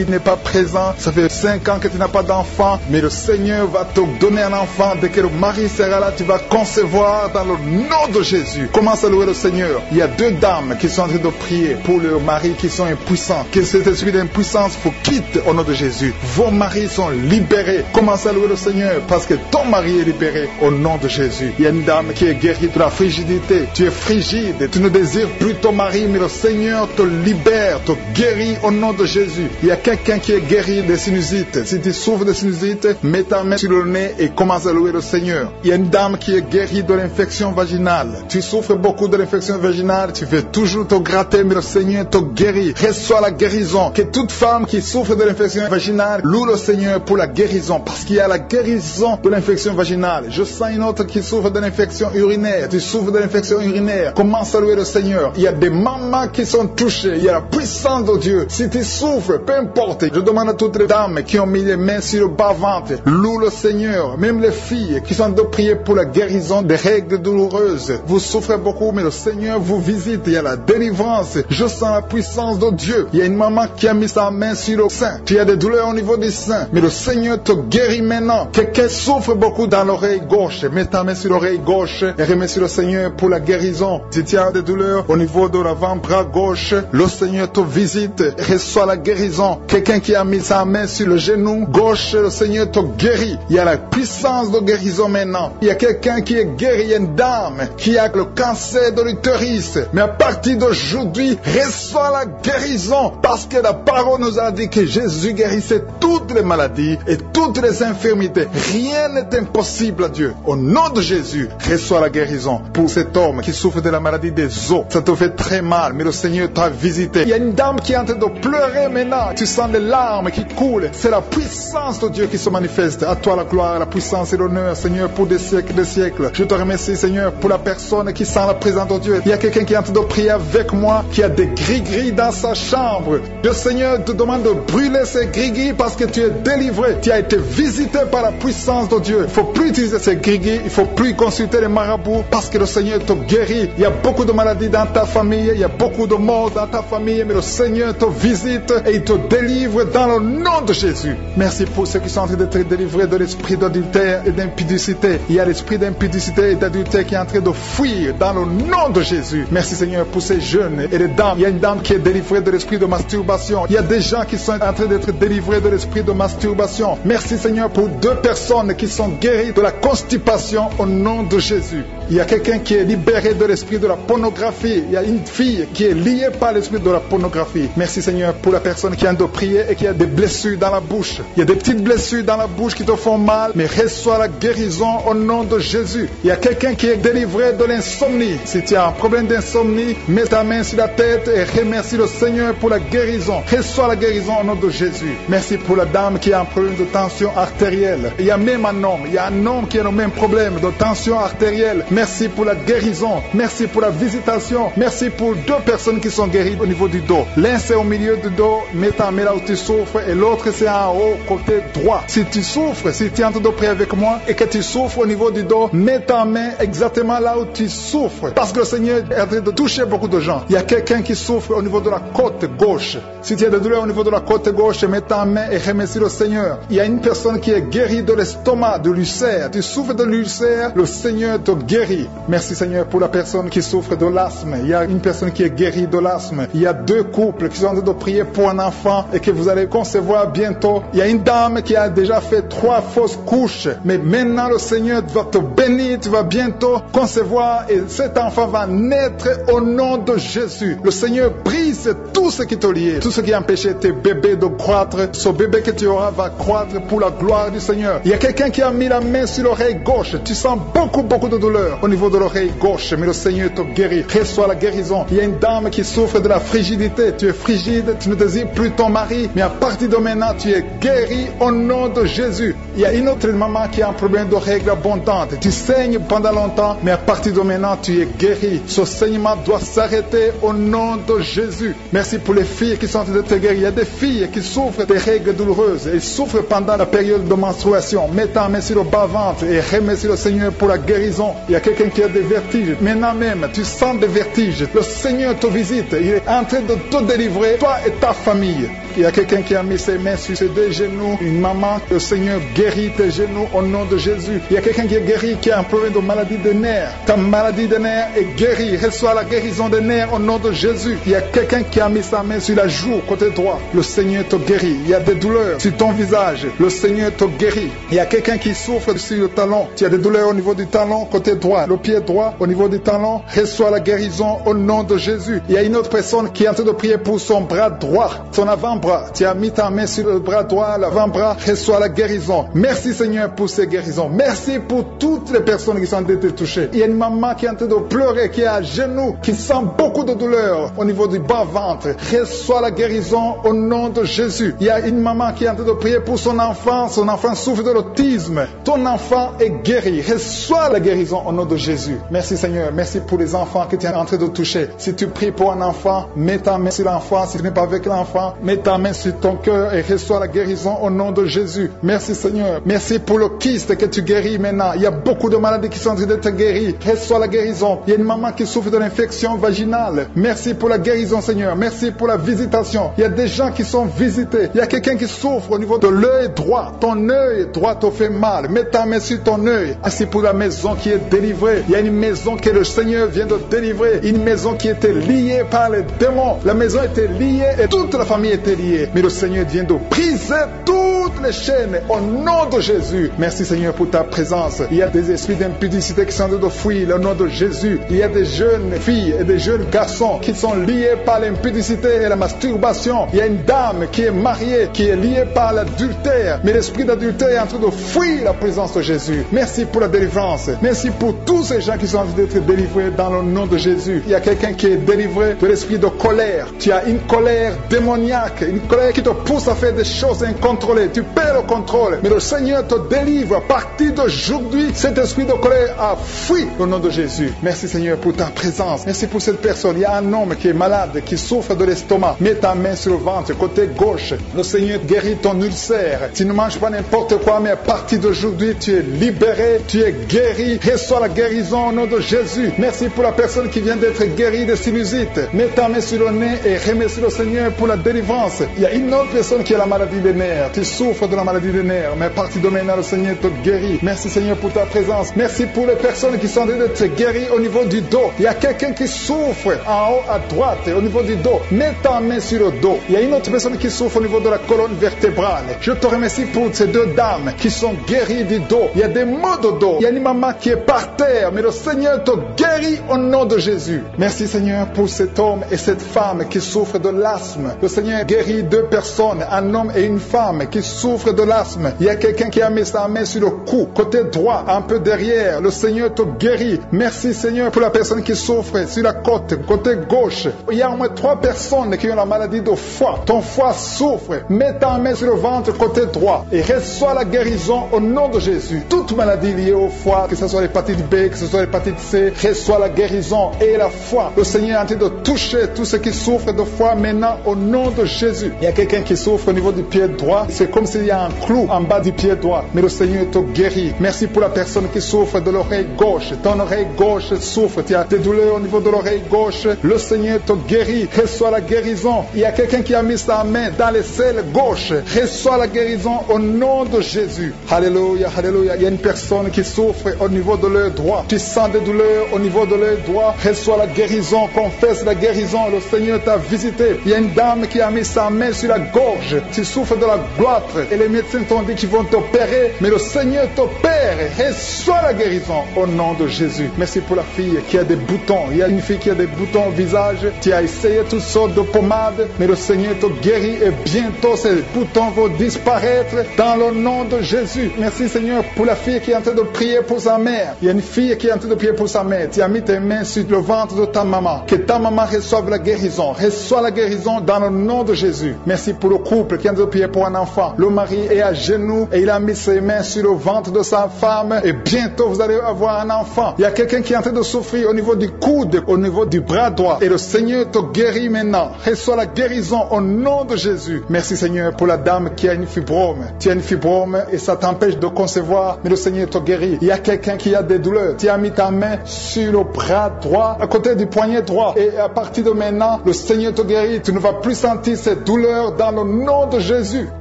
n'est pas présent. Ça fait 5 ans que tu n'as pas d'enfant. Mais le Seigneur va te donner un enfant. Dès que le mari sera là, tu vas concevoir dans le nom de Jésus. Commence à louer le Seigneur. Il y a 2 dames qui sont en train de prier pour leurs maris qui sont impuissants. Que cet esprit d'impuissance vous quitte au nom de Jésus. Vos maris sont libérés. Commence à louer le Seigneur parce que ton mari est libéré au nom de Jésus. Il y a une dame qui est guérie de la frigidité. Tu es frigide. Tu ne désires plus ton mari, mais le Seigneur te libère, te guérit au nom de Jésus. Il y a quelqu'un qui est guéri des sinusites. Si tu souffres de sinusite, mets ta main sur le nez et commence à louer le Seigneur. Il y a une dame qui est guérie de l'infection vaginale. Tu souffres beaucoup de l'infection vaginale. Tu veux toujours te gratter, mais le Seigneur te guérit. Reçois la guérison. Que toute femme qui souffre de l'infection vaginale loue le Seigneur pour la guérison. Parce qu'il y a la guérison de l'infection vaginale. Je sens une autre qui souffre de l'infection urinaire. Tu souffres de l'infection urinaire. Commence à louer le Seigneur. Il y a des mamans qui sont touchées. Il y a la puissance de Dieu. Si tu souffres, peu importe. Je demande à toutes les dames qui ont mis les mains sur le bas-ventre. Loue le Seigneur. Même les filles qui sont de prier pour la guérison des règles douloureuses. Vous souffrez beaucoup, mais le Seigneur vous visite. Il y a la délivrance. Je sens la puissance de Dieu. Il y a une maman qui a mis sa main sur le sein. Tu as des douleurs au niveau du sein, mais le Seigneur te guérit maintenant. Quelqu'un souffre beaucoup dans l'oreille gauche. Mets ta main sur l'oreille gauche et remercie le Seigneur pour la guérison. Si tu as des douleurs au niveau de l'avant-bras gauche, le Seigneur te visite. Reçois la guérison. Quelqu'un qui a mis sa main sur le genou gauche, le Seigneur te guérit. Il y a la puissance de guérison maintenant. Il y a quelqu'un qui est guéri. Il y a une dame qui a le cancer de l'utérus. Mais à partir d'aujourd'hui, reçois la guérison. Parce que la parole nous a dit que Jésus guérissait toutes les maladies et toutes les infirmités. Rien n'est impossible à Dieu. Au nom de Jésus, reçois la guérison pour cet homme qui souffre de la maladie des os. Ça te fait très mal, mais le Seigneur t'a visité. Il y a une dame qui est en train de pleurer maintenant. Tu sens les larmes qui coulent. C'est la puissance de Dieu qui se manifeste. À toi la gloire, la puissance et l'honneur, Seigneur, pour des siècles et des siècles. Je te remercie, Seigneur, pour la personne qui sent la présence de Dieu. Il y a quelqu'un qui est en train de prier avec moi, qui a des gris-gris dans sa chambre. Le Seigneur te demande de brûler ces gris-gris parce que tu es délivré. Tu as été visité par la puissance de Dieu. Il ne faut plus utiliser ces gris-gris. Il ne faut plus consulter les marabouts parce que le Seigneur te guérit. Il y a beaucoup de maladies dans ta famille. Il y a beaucoup de morts dans ta famille. Mais le Seigneur te visite et il te délivre dans le nom de Jésus. Merci pour ceux qui sont en train d'être délivrés de l'esprit d'adultère et d'impudicité. Il y a l'esprit d'impudicité et d'adultère qui est en train de fuir dans le nom de Jésus. Merci Seigneur pour ces jeunes et les dames. Il y a une dame qui est délivrée de l'esprit de masturbation. Il y a des gens qui sont en train d'être délivrés de l'esprit de masturbation. Merci Seigneur pour 2 personnes qui sont guéries de la constipation au nom de Jésus. Il y a quelqu'un qui est libéré de l'esprit de la pornographie. Il y a une fille qui est liée par l'esprit de la pornographie. Merci Seigneur pour la personne qui vient de prier et qui a des blessures dans la bouche. Il y a des petites blessures dans la bouche qui te font mal, mais reçois la guérison au nom de Jésus. Il y a quelqu'un qui est délivré de l'insomnie. Si tu as un problème d'insomnie, mets ta main sur la tête et remercie le Seigneur pour la guérison. Reçois la guérison au nom de Jésus. Merci pour la dame qui a un problème de tension artérielle. Il y a même un homme qui a le même problème de tension artérielle. Merci pour la guérison. Merci pour la visitation. Merci pour 2 personnes qui sont guéries au niveau du dos. L'un c'est au milieu du dos, mets ta main là où tu souffres, et l'autre c'est en haut, côté droit. Si tu souffres, si tu es en train de prier avec moi et que tu souffres au niveau du dos, mets ta main exactement là où tu souffres. Parce que le Seigneur est en train de toucher beaucoup de gens. Il y a quelqu'un qui souffre au niveau de la côte gauche. Si tu as des douleurs au niveau de la côte gauche, mets ta main et remercie le Seigneur. Il y a une personne qui est guérie de l'estomac, de l'ulcère. Tu souffres de l'ulcère, le Seigneur te guérit. Merci Seigneur pour la personne qui souffre de l'asthme. Il y a une personne qui est guérie de l'asthme. Il y a 2 couples qui sont en train de prier pour un enfant et que vous allez concevoir bientôt. Il y a une dame qui a déjà fait 3 fausses couches. Mais maintenant le Seigneur va te bénir. Tu vas bientôt concevoir et cet enfant va naître au nom de Jésus. Le Seigneur brise tout ce qui te lie, tout ce qui empêchait tes bébés de croître. Ce bébé que tu auras va croître pour la gloire du Seigneur. Il y a quelqu'un qui a mis la main sur l'oreille gauche. Tu sens beaucoup de douleur au niveau de l'oreille gauche, mais le Seigneur te guérit. Reçois la guérison. Il y a une dame qui souffre de la frigidité. Tu es frigide, tu ne désires plus ton mari, mais à partir de maintenant, tu es guéri au nom de Jésus. Il y a une autre maman qui a un problème de règles abondantes. Tu saignes pendant longtemps, mais à partir de maintenant, tu es guéri. Ce saignement doit s'arrêter au nom de Jésus. Merci pour les filles qui sont en train de te guérir. Il y a des filles qui souffrent des règles douloureuses. Elles souffrent pendant la période de menstruation. Mets ta main sur le bas-ventre et remercie le Seigneur pour la guérison. Il y a quelqu'un qui a des vertiges. Maintenant même, tu sens des vertiges. Le Seigneur te visite. Il est en train de te délivrer, toi et ta famille. Il y a quelqu'un qui a mis ses mains sur ses 2 genoux. Une maman, le Seigneur guérit tes genoux au nom de Jésus. Il y a quelqu'un qui est guéri, qui a un problème de maladie des nerfs. Ta maladie des nerfs est guérie. Reçois la guérison des nerfs au nom de Jésus. Il y a quelqu'un qui a mis sa main sur la joue, côté droit. Le Seigneur te guérit. Il y a des douleurs sur ton visage. Le Seigneur te guérit. Il y a quelqu'un qui souffre sur le talon. Tu as des douleurs au niveau du talon, côté droit. Le pied droit, au niveau du talon. Reçois la guérison au nom de Jésus. Il y a une autre personne qui est en train de prier pour son bras droit, son avant-bras. Tu as mis ta main sur le bras droit, l'avant-bras. Reçois la guérison. Merci Seigneur pour ces guérisons. Merci pour toutes les personnes qui sont en train de toucher. Il y a une maman qui est en train de pleurer, qui est à genoux, qui sent beaucoup de douleur au niveau du bas-ventre. Reçois la guérison au nom de Jésus. Il y a une maman qui est en train de prier pour son enfant. Son enfant souffre de l'autisme. Ton enfant est guéri. Reçois la guérison au nom de Jésus. Merci Seigneur. Merci pour les enfants que tu es en train de toucher. Si tu pries pour un enfant, mets ta main sur l'enfant. Si tu n'es pas avec l'enfant, mets ta main sur ton cœur et reçois la guérison au nom de Jésus. Merci Seigneur. Merci pour le kyste que tu guéris maintenant. Il y a beaucoup de maladies qui sont en train d'être guéries. Reçois la guérison. Il y a une maman qui souffre de l'infection vaginale. Merci pour la guérison Seigneur. Merci pour la visitation. Il y a des gens qui sont visités. Il y a quelqu'un qui souffre au niveau de l'œil droit. Ton œil droit te fait mal. Mets ta main sur ton œil. Merci pour la maison qui est délivrée. Il y a une maison que le Seigneur vient de délivrer. Une maison qui était liée par les démons. La maison était liée et toute la famille était liée. Mais le Seigneur vient de briser toutes les chaînes au nom de Jésus. Merci Seigneur pour ta présence. Il y a des esprits d'impudicité qui sont en train de fuir le nom de Jésus. Il y a des jeunes filles et des jeunes garçons qui sont liés par l'impudicité et la masturbation. Il y a une dame qui est mariée, qui est liée par l'adultère. Mais l'esprit d'adultère est en train de fuir la présence de Jésus. Merci pour la délivrance. Merci pour tous ces gens qui sont en train d'être délivrés dans le nom de Jésus. Il y a quelqu'un qui est délivré de l'esprit de colère. Tu as une colère démoniaque, une colère qui te pousse à faire des choses incontrôlées. Tu perds le contrôle. Mais le Seigneur te délivre. À partir d'aujourd'hui, cet esprit de colère a fui au nom de Jésus. Merci Seigneur pour ta présence. Merci pour cette personne. Il y a un homme qui est malade, qui souffre de l'estomac. Mets ta main sur le ventre, côté gauche. Le Seigneur guérit ton ulcère. Tu ne manges pas n'importe quoi, mais à partir d'aujourd'hui, tu es libéré, tu es guéri. Reçois la guérison au nom de Jésus. Merci pour la personne qui vient d'être guérie de sinusite. Mets ta main sur le nez et remercie le Seigneur pour la délivrance. Il y a une autre personne qui a la maladie des nerfs. Tu souffres de la maladie des nerfs, mais à partir de maintenant, le Seigneur te guérit. Merci Seigneur pour ta présence. Merci pour les personnes qui sont en train d'être guéries au niveau du dos. Il y a quelqu'un qui souffre en haut à droite, au niveau du dos. Mets ta main sur le dos. Il y a une autre personne qui souffre au niveau de la colonne vertébrale. Je te remercie pour ces 2 dames qui sont guéries du dos. Il y a des maux de dos. Il y a une maman qui est par terre, mais le Seigneur te guérit au nom de Jésus. Merci Seigneur pour cet homme et cette femme qui souffrent de l'asthme. Le Seigneur guérit 2 personnes, un homme et une femme qui souffrent de l'asthme. Il y a quelqu'un qui a mis sa main sur le cou, côté droit, un peu derrière. Le Seigneur te guérit. Merci Seigneur pour la personne qui souffre sur la côte, côté gauche. Il y a au moins 3 personnes qui ont la maladie de foie. Ton foie souffre. Mets ta main sur le ventre, côté droit, et reçois la guérison au nom de Jésus. Toute maladie liée au foie, que ce soit l'hépatite B, que ce soit l'hépatite C, reçois la guérison et la foi. Le Seigneur est en train de toucher tous ceux qui souffrent de foie maintenant au nom de Jésus. Il y a quelqu'un qui souffre au niveau du pied droit. C'est comme s'il y a un clou en bas du pied droit. Mais le Seigneur te guérit. Merci pour la personne qui souffre de l'oreille gauche. Ton oreille gauche souffre. Tu as des douleurs au niveau de l'oreille gauche. Le Seigneur te guérit. Reçois la guérison. Il y a quelqu'un qui a mis sa main dans les selles gauche. Reçois la guérison au nom de Jésus. Alléluia, alléluia. Il y a une personne qui souffre au niveau de l'œil droit. Tu sens des douleurs au niveau de l'œil droit. Reçois la guérison. Confesse la guérison. Le Seigneur t'a visité. Il y a une dame qui a mis sa main sur la gorge. Tu souffres de la gloître et les médecins t'ont dit qu'ils vont t'opérer, mais le Seigneur t'opère. Reçois la guérison au nom de Jésus. Merci pour la fille qui a des boutons. Il y a une fille qui a des boutons au visage. Tu as essayé toutes sortes de pommades, mais le Seigneur te guérit et bientôt ces boutons vont disparaître dans le nom de Jésus. Merci Seigneur pour la fille qui est en train de prier pour sa mère. Il y a une fille qui est en train de prier pour sa mère. Tu as mis tes mains sur le ventre de ta maman. Que ta maman reçoive la guérison. Reçois la guérison dans le nom de Jésus. Merci pour le couple qui est en train de prier pour un enfant. Le mari est à genoux et il a mis ses mains sur le ventre de sa femme et bientôt vous allez avoir un enfant. Il y a quelqu'un qui est en train de souffrir au niveau du coude, au niveau du bras droit et le Seigneur te guérit maintenant. Reçois la guérison au nom de Jésus. Merci Seigneur pour la dame qui a une fibrome. Tu as une fibrome et ça t'empêche de concevoir, mais le Seigneur te guérit. Il y a quelqu'un qui a des douleurs. Tu as mis ta main sur le bras droit, à côté du poignet droit et à partir de maintenant, le Seigneur te guérit. Tu ne vas plus sentir cette douleur dans le nom de Jésus.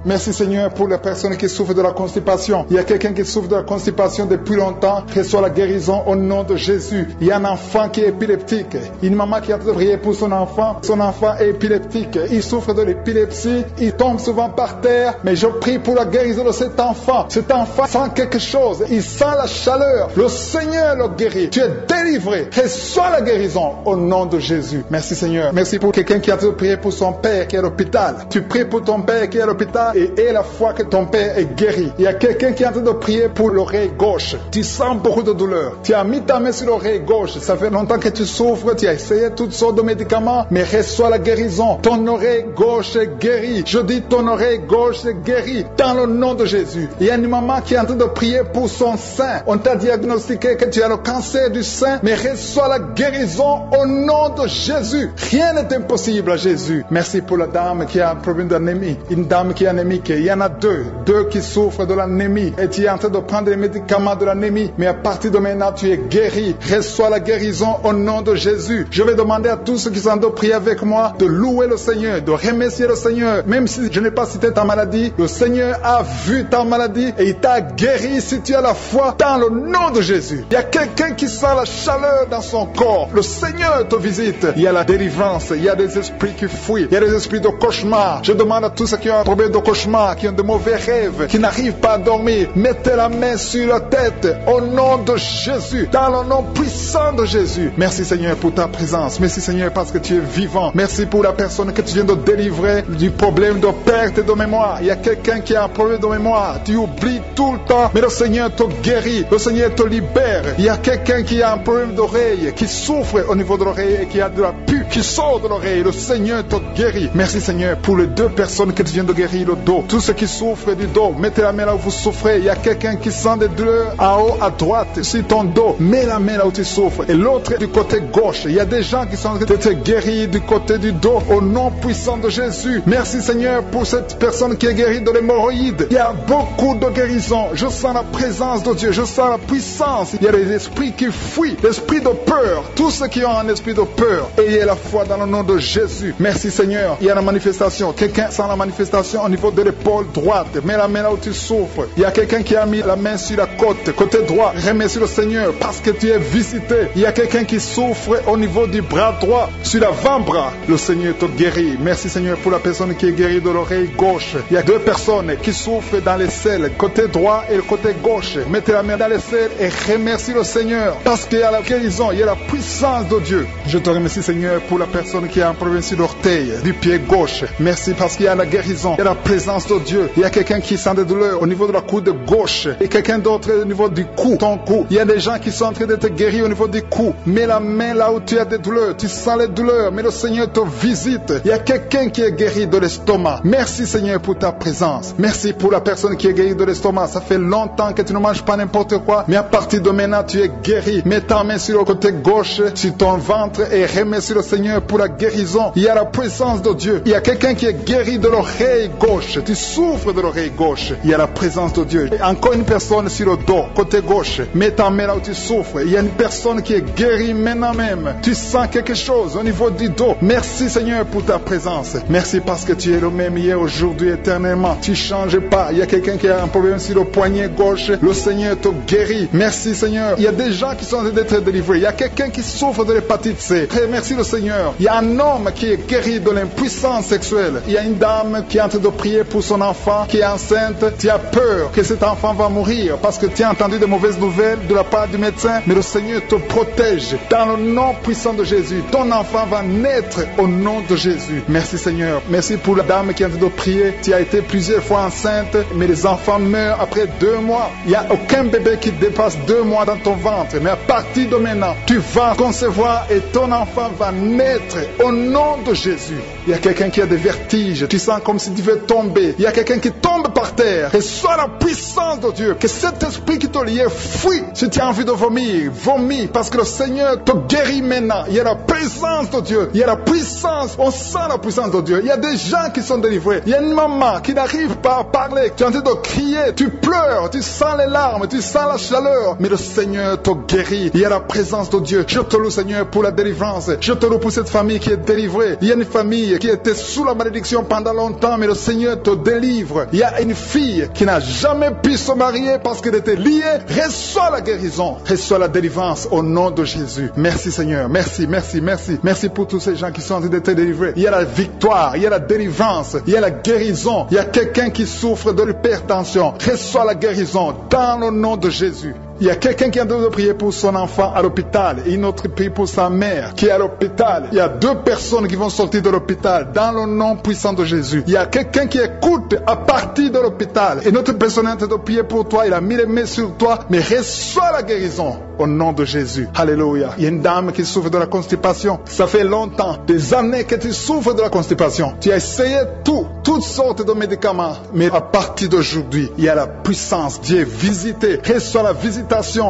Merci Seigneur pour les personnes qui souffrent de la constipation. Il y a quelqu'un qui souffre de la constipation depuis longtemps. Reçois la guérison au nom de Jésus. Il y a un enfant qui est épileptique. Une maman qui a prié pour son enfant. Son enfant est épileptique. Il souffre de l'épilepsie. Il tombe souvent par terre. Mais je prie pour la guérison de cet enfant. Cet enfant sent quelque chose. Il sent la chaleur. Le Seigneur le guérit. Tu es délivré. Reçois la guérison au nom de Jésus. Merci Seigneur. Merci pour quelqu'un qui a prié pour son père qui est à l'hôpital. Tu pries pour ton père qui est à l'hôpital et aie la foi que ton père est guéri. Il y a quelqu'un qui est en train de prier pour l'oreille gauche. Tu sens beaucoup de douleur. Tu as mis ta main sur l'oreille gauche. Ça fait longtemps que tu souffres. Tu as essayé toutes sortes de médicaments, mais reçois la guérison. Ton oreille gauche est guérie. Je dis ton oreille gauche est guérie dans le nom de Jésus. Il y a une maman qui est en train de prier pour son sein. On t'a diagnostiqué que tu as le cancer du sein, mais reçois la guérison au nom de Jésus. Rien n'est impossible à Jésus. Merci pour la dame qui a un problème d'anémie. Une dame qui est anémique. Il y en a deux qui souffrent de l'anémie. Et tu es en train de prendre les médicaments de l'anémie. Mais à partir de maintenant, tu es guéri. Reçois la guérison au nom de Jésus. Je vais demander à tous ceux qui sont en train de prier avec moi de louer le Seigneur, de remercier le Seigneur. Même si je n'ai pas cité ta maladie, le Seigneur a vu ta maladie et il t'a guéri si tu as la foi dans le nom de Jésus. Il y a quelqu'un qui sent la chaleur dans son corps. Le Seigneur te visite. Il y a la délivrance. Il y a des esprits qui fuient. Il y a des esprits de cauchemar. Je demande à tous ceux qui ont un problème de cauchemar, qui ont de mauvais rêves, qui n'arrivent pas à dormir, mettez la main sur la tête au nom de Jésus, dans le nom puissant de Jésus. Merci Seigneur pour ta présence. Merci Seigneur parce que tu es vivant. Merci pour la personne que tu viens de délivrer du problème de perte de mémoire. Il y a quelqu'un qui a un problème de mémoire. Tu oublies tout le temps, mais le Seigneur te guérit. Le Seigneur te libère. Il y a quelqu'un qui a un problème d'oreille, qui souffre au niveau de l'oreille et qui a de la pue qui sort de l'oreille. Le Seigneur te guérit. Merci Seigneur pour les 2 personnes que tu viens de guérir le dos. Tous ceux qui souffrent du dos, mettez la main là où vous souffrez. Il y a quelqu'un qui sent des douleurs en haut à droite sur ton dos. Mets la main là où tu souffres. Et l'autre du côté gauche. Il y a des gens qui sont en train de te guérir du côté du dos au nom puissant de Jésus. Merci Seigneur pour cette personne qui est guérie de l'hémorroïde. Il y a beaucoup de guérisons. Je sens la présence de Dieu. Je sens la puissance. Il y a des esprits qui fuient. L'esprit de peur. Tous ceux qui ont un esprit de peur, ayez la foi dans le nom de Jésus. Merci Seigneur. Il y a la manifestation. Quelqu'un sent la manifestation au niveau de l'épaule droite. Mets la main là où tu souffres. Il y a quelqu'un qui a mis la main sur la côte, côté droit. Remercie le Seigneur parce que tu es visité. Il y a quelqu'un qui souffre au niveau du bras droit, sur l'avant-bras. Le Seigneur te guérit. Merci Seigneur pour la personne qui est guérie de l'oreille gauche. Il y a 2 personnes qui souffrent dans les selles, côté droit et le côté gauche. Mettez la main dans les selles et remercie le Seigneur parce qu'il y a la guérison, il y a la puissance de Dieu. Je te remercie Seigneur pour la personne qui a un problème sur l'orteil du pied gauche. Merci parce qu'il y a la guérison, il y a la présence de Dieu. Il y a quelqu'un qui sent des douleurs au niveau de la coude gauche et quelqu'un d'autre au niveau du cou, ton cou. Il y a des gens qui sont en train d'être guéris au niveau du cou. Mets la main là où tu as des douleurs. Tu sens les douleurs, mais le Seigneur te visite. Il y a quelqu'un qui est guéri de l'estomac. Merci Seigneur pour ta présence. Merci pour la personne qui est guérie de l'estomac. Ça fait longtemps que tu ne manges pas n'importe quoi, mais à partir de maintenant tu es guéri. Mets ta main sur le côté gauche, sur ton ventre et remercie le Seigneur pour la guérison. Il y a la présence de Dieu. Il y a quelqu'un qui est guéri de l'oreille gauche. Tu souffres de l'oreille gauche. Il y a la présence de Dieu. Et encore une personne sur le dos, côté gauche. Mets ta main là où tu souffres. Il y a une personne qui est guérie maintenant même. Tu sens quelque chose au niveau du dos. Merci Seigneur pour ta présence. Merci parce que tu es le même hier, aujourd'hui, éternellement. Tu ne changes pas. Il y a quelqu'un qui a un problème sur le poignet gauche. Le Seigneur te guérit. Merci Seigneur. Il y a des gens qui sont en train d'être délivrés. Il y a quelqu'un qui souffre de l'hépatite C. Merci le Seigneur. Il y a un homme qui est guéri de l'impuissance sexuelle. Il y a une dame qui est en train de prier pour son enfant qui est enceinte. Tu as peur que cet enfant va mourir parce que tu as entendu de mauvaises nouvelles de la part du médecin. Mais le Seigneur te protège. Dans le nom puissant de Jésus, ton enfant va naître au nom de Jésus. Merci Seigneur. Merci pour la dame qui est en train de prier. Tu as été plusieurs fois enceinte, mais les enfants meurent après 2 mois. Il n'y a aucun bébé qui dépasse 2 mois dans ton ventre. Mais à partir de maintenant, tu vas concevoir et ton enfant va naître au nom de Jésus. Il y a quelqu'un qui a des vertiges. Tu sens comme si tu veux tomber. Il y a quelqu'un qui tombe par terre. Et soit la puissance de Dieu. Que cet esprit qui te liait fuit. Si tu as envie de vomir, vomis. Parce que le Seigneur te guérit maintenant. Il y a la présence de Dieu. Il y a la puissance. On sent la puissance de Dieu. Il y a des gens qui sont délivrés. Il y a une maman qui n'arrive pas à parler. Tu es en train de crier. Tu pleures. Tu sens les larmes. Tu sens la chaleur. Mais le Seigneur te guérit. Il y a la présence de Dieu. Je te loue Seigneur pour la délivrance. Je te loue pour cette famille qui est délivrée. Il y a une famille qui était sous la malédiction pendant longtemps. Mais le Seigneur te délivre. Il y a une fille qui n'a jamais pu se marier parce qu'elle était liée. Reçois la guérison. Reçois la délivrance au nom de Jésus. Merci Seigneur. Merci, merci, merci. Merci pour tous ces gens qui sont en train d'être délivrés. Il y a la victoire. Il y a la délivrance. Il y a la guérison. Il y a quelqu'un qui souffre de l'hypertension. Reçois la guérison dans le nom de Jésus. Il y a quelqu'un qui est en train de prier pour son enfant à l'hôpital et une autre prie pour sa mère qui est à l'hôpital. Il y a 2 personnes qui vont sortir de l'hôpital dans le nom puissant de Jésus. Il y a quelqu'un qui écoute à partir de l'hôpital et notre personne est en train de prier pour toi. Il a mis les mains sur toi, mais reçois la guérison au nom de Jésus. Alléluia. Il y a une dame qui souffre de la constipation. Ça fait longtemps, des années que tu souffres de la constipation. Tu as essayé toutes sortes de médicaments, mais à partir d'aujourd'hui, il y a la puissance. Dieu est visité. Reçois la visitation.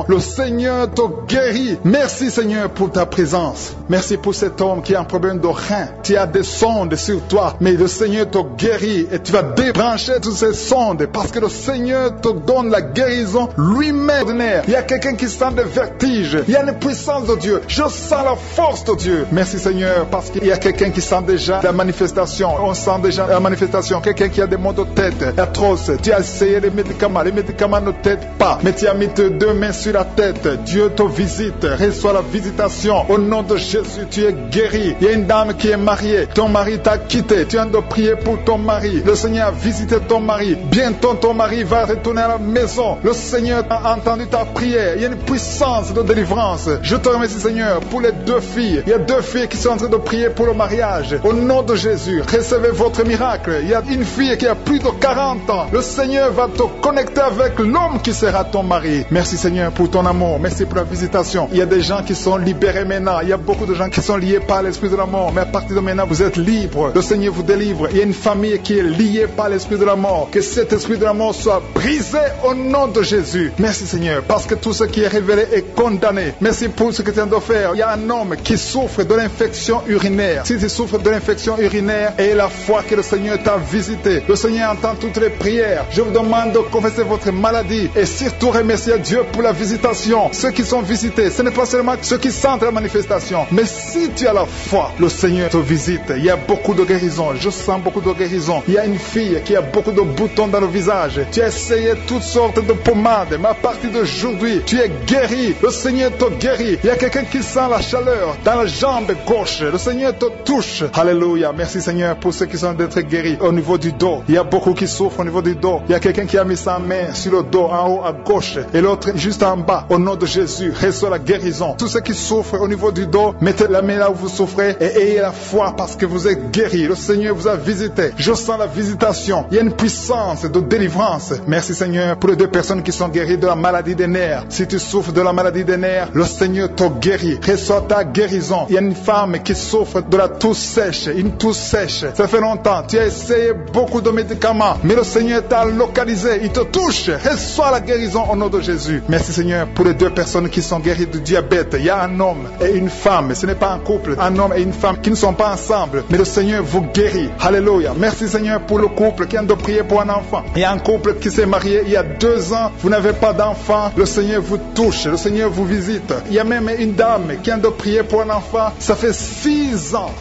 Le Seigneur te guérit. Merci Seigneur pour ta présence. Merci pour cet homme qui a un problème de rein. Tu as des sondes sur toi, mais le Seigneur te guérit et tu vas débrancher toutes ces sondes parce que le Seigneur te donne la guérison lui-même. Il y a quelqu'un qui sent des vertiges. Il y a une puissance de Dieu. Je sens la force de Dieu. Merci Seigneur parce qu'il y a quelqu'un qui sent déjà la manifestation. On sent déjà la manifestation. Quelqu'un qui a des maux de tête atroces. Tu as essayé les médicaments. Les médicaments ne t'aident pas, mais tu as mis tes 2 mains sur la tête. Dieu te visite. Reçois la visitation. Au nom de Jésus, tu es guéri. Il y a une dame qui est mariée. Ton mari t'a quitté. Tu viens de prier pour ton mari. Le Seigneur a visité ton mari. Bientôt ton mari va retourner à la maison. Le Seigneur a entendu ta prière. Il y a une puissance de délivrance. Je te remercie Seigneur pour les 2 filles. Il y a 2 filles qui sont en train de prier pour le mariage. Au nom de Jésus, recevez votre miracle. Il y a une fille qui a plus de 40 ans. Le Seigneur va te connecter avec l'homme qui sera ton mari. Merci Seigneur pour ton amour. Merci pour la visitation. Il y a des gens qui sont libérés maintenant. Il y a beaucoup de gens qui sont liés par l'esprit de la mort. Mais à partir de maintenant, vous êtes libres. Le Seigneur vous délivre. Il y a une famille qui est liée par l'esprit de la mort. Que cet esprit de la mort soit brisé au nom de Jésus. Merci Seigneur. Parce que tout ce qui est révélé est condamné. Merci pour ce que tu viens de faire. Il y a un homme qui souffre de l'infection urinaire. Si tu souffres de l'infection urinaire, et la foi que le Seigneur t'a visité. Le Seigneur entend toutes les prières. Je vous demande de confesser votre maladie. Et surtout remercier Dieu pour la visitation. Ceux qui sont visités, ce n'est pas seulement ceux qui sentent la manifestation, mais si tu as la foi, le Seigneur te visite. Il y a beaucoup de guérison. Je sens beaucoup de guérison. Il y a une fille qui a beaucoup de boutons dans le visage. Tu as essayé toutes sortes de pommades, mais à partir d'aujourd'hui, tu es guéri. Le Seigneur te guérit. Il y a quelqu'un qui sent la chaleur dans la jambe gauche. Le Seigneur te touche. Alléluia. Merci Seigneur pour ceux qui sont d'être guéris. guéris au niveau du dos. Il y a beaucoup qui souffrent au niveau du dos. Il y a quelqu'un qui a mis sa main sur le dos, en haut à gauche, et l'autre juste en bas. Au nom de Jésus, reçois la guérison. Tous ceux qui souffrent au niveau du dos, mettez la main là où vous souffrez et ayez la foi parce que vous êtes guéris. Le Seigneur vous a visité. Je sens la visitation. Il y a une puissance de délivrance. Merci Seigneur pour les 2 personnes qui sont guéries de la maladie des nerfs. Si tu souffres de la maladie des nerfs, le Seigneur te guérit. Reçois ta guérison. Il y a une femme qui souffre de la toux sèche, une toux sèche. Ça fait longtemps. Tu as essayé beaucoup de médicaments, mais le Seigneur t'a localisé. Il te touche. Reçois la guérison au nom de Jésus. Merci Seigneur pour les 2 personnes qui sont guéries du diabète. Il y a un homme et une femme. Ce n'est pas un couple. Un homme et une femme qui ne sont pas ensemble, mais le Seigneur vous guérit. Alléluia. Merci Seigneur pour le couple qui vient de prier pour un enfant. Il y a un couple qui s'est marié il y a 2 ans. Vous n'avez pas d'enfant. Le Seigneur vous touche. Le Seigneur vous visite. Il y a même une dame qui vient de prier pour un enfant. Ça fait 6 ans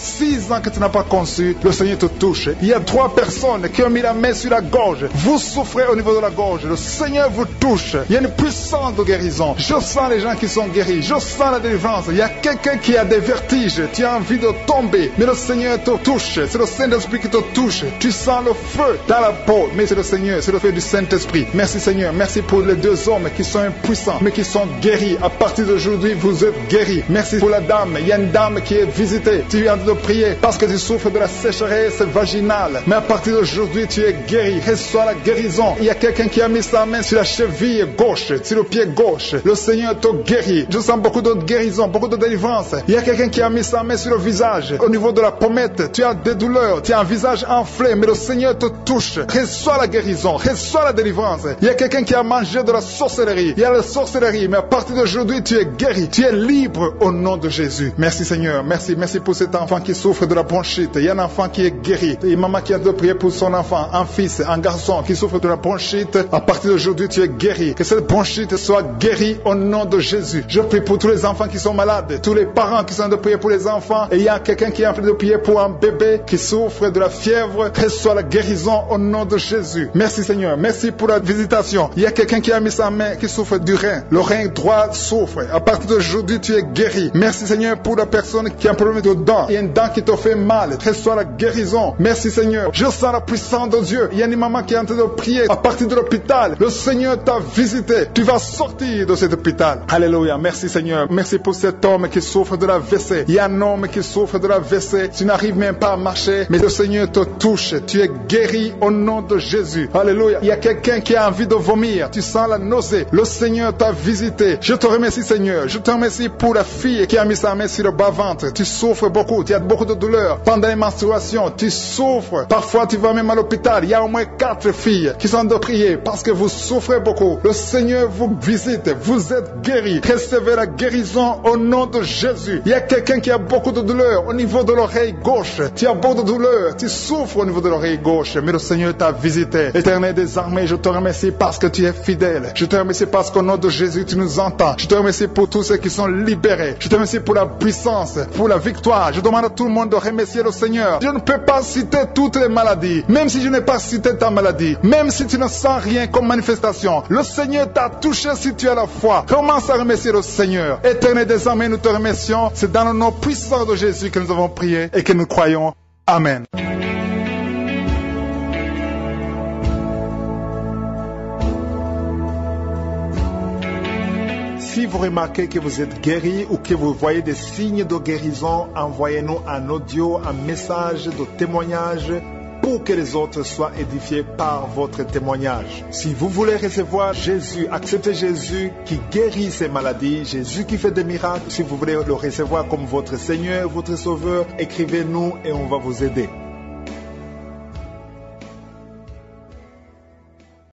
que tu n'as pas conçu. Le Seigneur te touche. Il y a 3 personnes qui ont mis la main sur la gorge. Vous souffrez au niveau de la gorge. Le Seigneur vous touche. Il y a une puissance de guérison. Je sens les gens qui sont guéris. Je sens la délivrance. Il y a quelqu'un qui a des vertiges. Tu as envie de tomber. Mais le Seigneur te touche. C'est le Saint-Esprit qui te touche. Tu sens le feu dans la peau. Mais c'est le Seigneur. C'est le feu du Saint-Esprit. Merci Seigneur. Merci pour les 2 hommes qui sont impuissants, mais qui sont guéris. À partir d'aujourd'hui, vous êtes guéris. Merci pour la dame. Il y a une dame qui est visitée. Tu es en train de prier parce que tu souffres de la sécheresse vaginale. Mais à partir d'aujourd'hui, tu es guéri. Reçois la guérison. Il y a quelqu'un qui a mis sa main sur la cheville gauche, sur le pied gauche. Le Seigneur te guérit. Je sens beaucoup de guérison, beaucoup de délivrance. Il y a quelqu'un qui a mis sa main sur le visage. Au niveau de la pommette, tu as des douleurs. Tu as un visage enflé, mais le Seigneur te touche. Reçois la guérison. Reçois la délivrance. Il y a quelqu'un qui a mangé de la sorcellerie. Il y a la sorcellerie, mais à partir d'aujourd'hui, tu es guéri. Tu es libre au nom de Jésus. Merci Seigneur. Merci pour cet enfant qui souffre de la bronchite. Il y a un enfant qui est guéri. Il y a une maman qui a de prier pour son enfant, un fils, un garçon qui souffre de la bronchite. À partir d'aujourd'hui, tu es guéri. Que cette bronchite soit guérie au nom de Jésus. Je prie pour tous les enfants qui sont malades, tous les parents qui sont en train de prier pour les enfants. Et il y a quelqu'un qui est en train de prier pour un bébé qui souffre de la fièvre. Reçois la guérison au nom de Jésus. Merci Seigneur. Merci pour la visitation. Il y a quelqu'un qui a mis sa main qui souffre du rein. Le rein droit souffre. À partir d'aujourd'hui, tu es guéri. Merci Seigneur pour la personne qui a un problème de dents. Il y a une dent qui te fait mal. Reçois la guérison. Merci Seigneur. Je sens la puissance de Dieu. Il y a une maman qui est en train de prier à partir de l'hôpital. Le Seigneur t'a visité. Tu vas sortir de cet hôpital. Alléluia. Merci Seigneur. Merci pour cet homme qui souffre de la WC. Il y a un homme qui souffre de la WC. Tu n'arrives même pas à marcher, mais le Seigneur te touche. Tu es guéri au nom de Jésus. Alléluia. Il y a quelqu'un qui a envie de vomir. Tu sens la nausée. Le Seigneur t'a visité. Je te remercie Seigneur. Je te remercie pour la fille qui a mis sa main sur le bas-ventre. Tu souffres beaucoup. Tu as beaucoup de douleurs. Pendant les menstruations, tu souffres. Parfois, tu vas même à l'hôpital. Il y a au moins 4 filles qui sont de prier parce que vous souffrez beaucoup. Le Seigneur vous visite. Vous êtes guéris. Recevez la guérison au nom de Jésus. Il y a quelqu'un qui a beaucoup de douleurs au niveau de l'oreille gauche. Tu as beaucoup de douleurs. Tu souffres au niveau de l'oreille gauche. Mais le Seigneur t'a visité. Éternel des armées, je te remercie parce que tu es fidèle. Je te remercie parce qu'au nom de Jésus, tu nous entends. Je te remercie pour tous ceux qui sont libérés. Je te remercie pour la puissance, pour la victoire. Je demande à tout le monde de remercier le Seigneur. Je ne peux pas citer toutes les maladies. Même si je n'ai pas cité ta maladie. Même si tu ne sens rien comme manifestation. Le Seigneur t'a touché si tu as la foi. Commence à remercier le Seigneur. Éternel des armées, nous te remercions. C'est dans le nom puissant de Jésus que nous avons prié et que nous croyons. Amen. Si vous remarquez que vous êtes guéri ou que vous voyez des signes de guérison, envoyez-nous un audio, un message de témoignage pour que les autres soient édifiés par votre témoignage. Si vous voulez recevoir Jésus, accepter Jésus qui guérit ces maladies, Jésus qui fait des miracles, si vous voulez le recevoir comme votre Seigneur, votre Sauveur, écrivez-nous et on va vous aider.